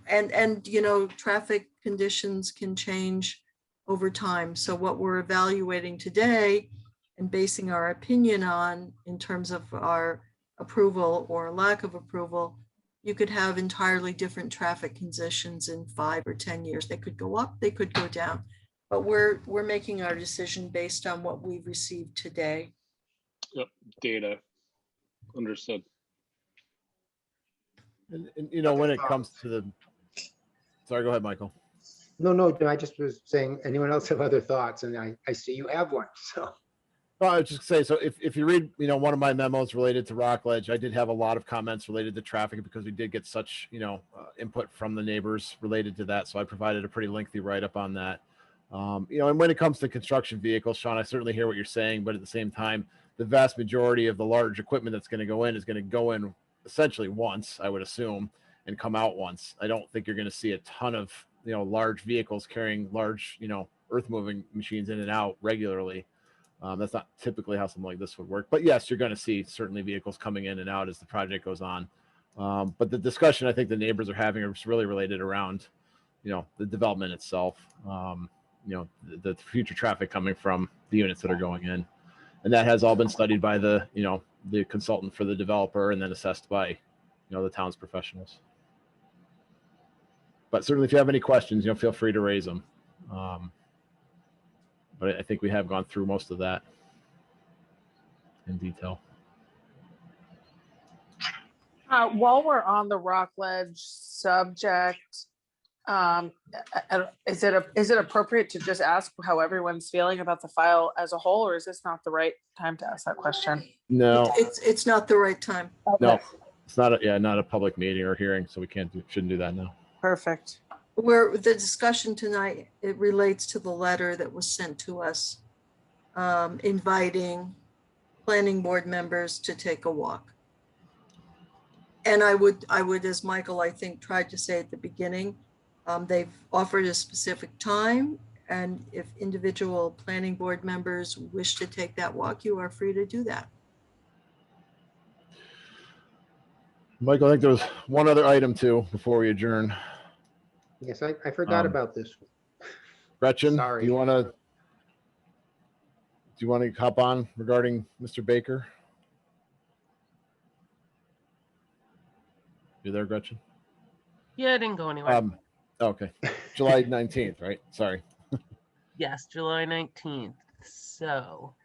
Speaker 2: and you know, traffic conditions can change over time. So what we're evaluating today and basing our opinion on in terms of our approval or lack of approval, you could have entirely different traffic conditions in 5 or 10 years. They could go up, they could go down. But we're making our decision based on what we've received today.
Speaker 9: Yep, data. Understood.
Speaker 5: And you know, when it comes to the, sorry, go ahead, Michael.
Speaker 1: No, I just was saying, anyone else have other thoughts? And I see you have one, so.
Speaker 5: Well, I was just say, so if you read, you know, one of my memos related to Rockledge, I did have a lot of comments related to traffic because we did get such, you know, input from the neighbors related to that. So I provided a pretty lengthy write-up on that. You know, and when it comes to construction vehicles, Sean, I certainly hear what you're saying, but at the same time, the vast majority of the large equipment that's going to go in is going to go in essentially once, I would assume, and come out once. I don't think you're going to see a ton of, you know, large vehicles carrying large, you know, earth moving machines in and out regularly. That's not typically how something like this would work. But yes, you're going to see certainly vehicles coming in and out as the project goes on. But the discussion I think the neighbors are having is really related around, you know, the development itself, you know, the future traffic coming from the units that are going in. And that has all been studied by the, you know, the consultant for the developer and then assessed by, you know, the town's professionals. But certainly if you have any questions, you know, feel free to raise them. But I think we have gone through most of that in detail.
Speaker 14: While we're on the Rockledge subject, is it appropriate to just ask how everyone's feeling about the file as a whole, or is this not the right time to ask that question?
Speaker 5: No,
Speaker 2: It's not the right time.
Speaker 5: no, it's not not a public meeting or hearing, so we shouldn't do that now.
Speaker 14: Perfect.
Speaker 2: Where the discussion tonight, it relates to the letter that was sent to us inviting planning board members to take a walk. And I would, as Michael, I think, tried to say at the beginning, they've offered a specific time. And if individual planning board members wish to take that walk, you are free to do that.
Speaker 5: Michael, I think there was one other item too before we adjourn.
Speaker 1: Yes, I forgot about this.
Speaker 5: Gretchen,
Speaker 1: Sorry.
Speaker 5: do you want to hop on regarding Mr. Baker? You there, Gretchen?
Speaker 13: Yeah, I didn't go anywhere.
Speaker 5: Okay. July 19th, right? Sorry.
Speaker 13: Yes, July 19th. So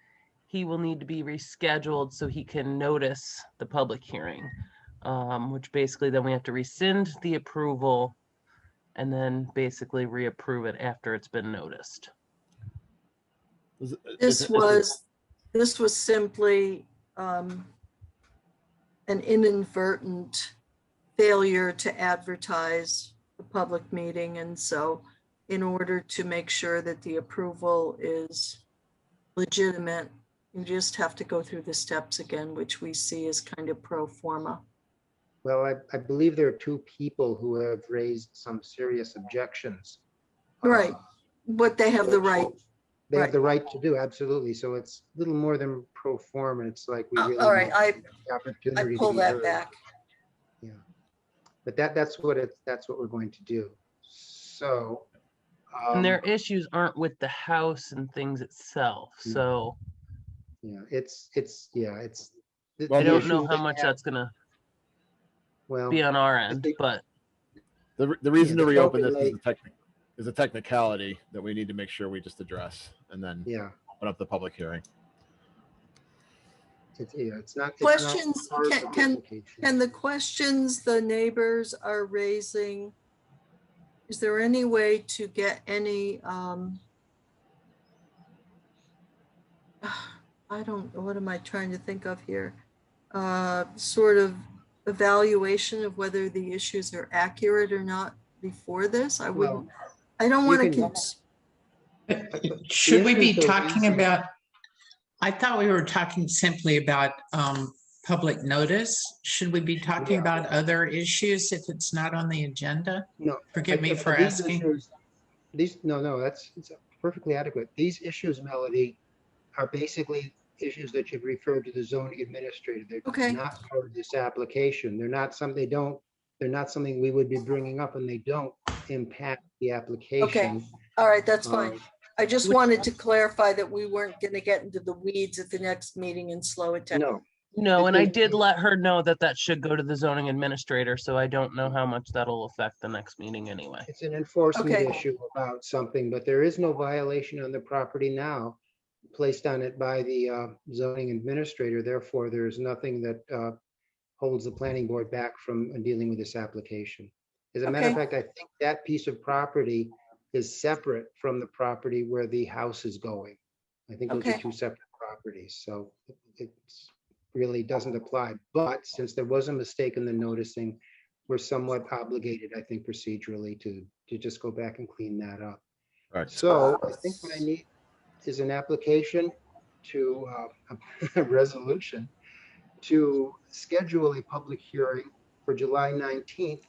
Speaker 13: he will need to be rescheduled so he can notice the public hearing, which basically then we have to rescind the approval and then basically reapprove it after it's been noticed.
Speaker 2: This was simply an inadvertent failure to advertise the public meeting. And so in order to make sure that the approval is legitimate, you just have to go through the steps again, which we see as kind of pro forma.
Speaker 1: Well, I believe there are two people who have raised some serious objections.
Speaker 2: Right, but they have the right.
Speaker 1: They have the right to do, absolutely. So it's a little more than pro forma. It's like we really
Speaker 2: All right,
Speaker 1: want the opportunity
Speaker 2: I
Speaker 1: to
Speaker 2: pull
Speaker 1: be
Speaker 2: that
Speaker 1: heard.
Speaker 2: back.
Speaker 1: Yeah, but that's what we're going to do. So.
Speaker 13: And their issues aren't with the house and things itself. So
Speaker 1: yeah,
Speaker 13: I don't know how much that's gonna be on our end, but
Speaker 5: the reason to reopen this is a technicality that we need to make sure we just address and then open up the public hearing.
Speaker 1: It's not
Speaker 2: questions. Can the questions the neighbors are raising, is there any way to get any I don't know, what am I trying to think of here? Sort of evaluation of whether the issues are accurate or not before this? I wouldn't, I don't want to.
Speaker 4: Should we be talking about, I thought we were talking simply about public notice. Should we be talking about other issues if it's not on the agenda?
Speaker 1: No.
Speaker 4: Forgive me for asking.
Speaker 1: It's perfectly adequate. These issues, Melody, are basically issues that you've referred to the zoning administrator. They're
Speaker 2: Okay.
Speaker 1: not part of this application. They're not something we would be bringing up, and they don't impact the application.
Speaker 2: All right, that's fine.
Speaker 1: Um,
Speaker 2: I just wanted to clarify that we weren't going to get into the weeds at the next meeting and slow it down.
Speaker 1: No,
Speaker 13: No, and I
Speaker 1: It-
Speaker 13: did let her know that that should go to the zoning administrator, so I don't know how much that'll affect the next meeting anyway.
Speaker 1: it's an enforcement
Speaker 2: Okay.
Speaker 1: issue about something, but there is no violation on the property now placed on it by the zoning administrator. Therefore, there is nothing that holds the planning board back from dealing with this application. As a matter of
Speaker 2: Okay.
Speaker 1: fact, I think that piece of property is separate from the property where the house is going. I think those are
Speaker 2: Okay.
Speaker 1: two separate properties, so it really doesn't apply. But since there was a mistake in the noticing, we're somewhat obligated, I think, procedurally to just go back and clean that up.
Speaker 3: Right.
Speaker 1: So I think what I need is an application to a resolution to schedule a public hearing for July 19th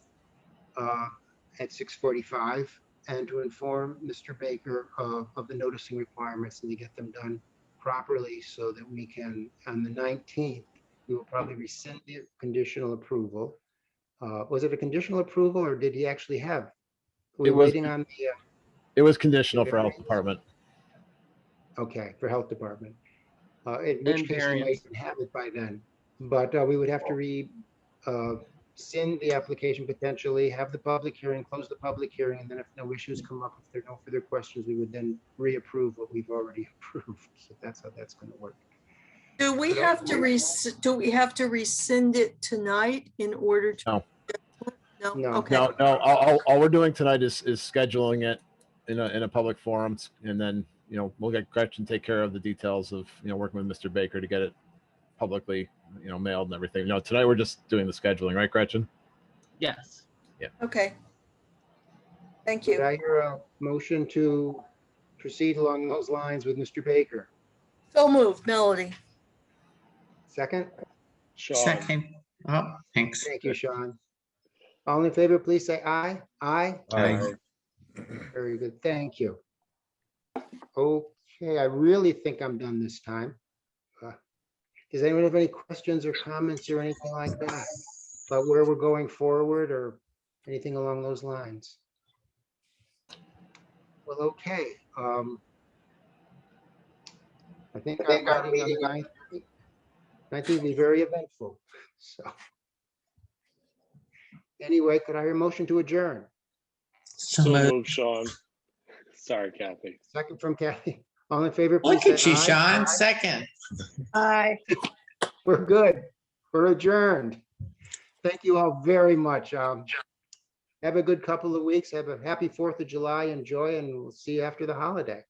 Speaker 1: at 6:45 and to inform Mr. Baker of the noticing requirements and to get them done properly so that we can, on the 19th, we will probably rescind the conditional approval. Was it a conditional approval or did he actually have?
Speaker 5: It
Speaker 1: We're
Speaker 5: was-
Speaker 1: waiting on the,
Speaker 5: It was conditional for health department.
Speaker 1: okay, for health department. In
Speaker 13: And
Speaker 1: which case we might
Speaker 13: variance.
Speaker 1: even have it by then. But we would have to rescind the application potentially, have the public hearing, close the public hearing, and then if no issues come up, if there are no further questions, we would then reapprove what we've already approved. So that's how that's going to work.
Speaker 2: Do we have to rescind it tonight in order to?
Speaker 5: No.
Speaker 2: No,
Speaker 1: No.
Speaker 2: okay,
Speaker 5: No, all we're doing tonight is scheduling it in a public forum, and then, we'll get Gretchen take care of the details of, working with Mr. Baker to get it publicly, mailed and everything. No, tonight we're just doing the scheduling, right, Gretchen?
Speaker 13: Yes.
Speaker 2: okay. Thank
Speaker 1: Did
Speaker 2: you.
Speaker 1: I hear a motion to proceed along those lines with Mr. Baker?
Speaker 2: So moved, Melody.
Speaker 1: Second?
Speaker 9: Sean,
Speaker 4: Second. Oh, thanks.
Speaker 1: Thank you, Sean. All in favor, please say aye. Aye.
Speaker 3: Aye.
Speaker 1: Very good, thank you. Okay, I really think I'm done this time. Does anyone have any questions or comments or anything like that about where we're going forward or anything along those lines? Well, okay. I think our meeting on the 19th will be very eventful. So anyway, could I hear a motion to adjourn?
Speaker 4: So
Speaker 9: so
Speaker 4: moved.
Speaker 9: moved, Sean. Sorry, Kathy.
Speaker 1: Second from Kathy. All in favor, please
Speaker 4: Look at
Speaker 1: say
Speaker 4: you,
Speaker 1: aye.
Speaker 4: Sean.
Speaker 1: Aye.
Speaker 4: Second.
Speaker 14: Aye.
Speaker 1: We're good. We're adjourned. Thank you all very much. Have a good couple of weeks. Have a happy 4th of July. Enjoy, and we'll see you after the holiday.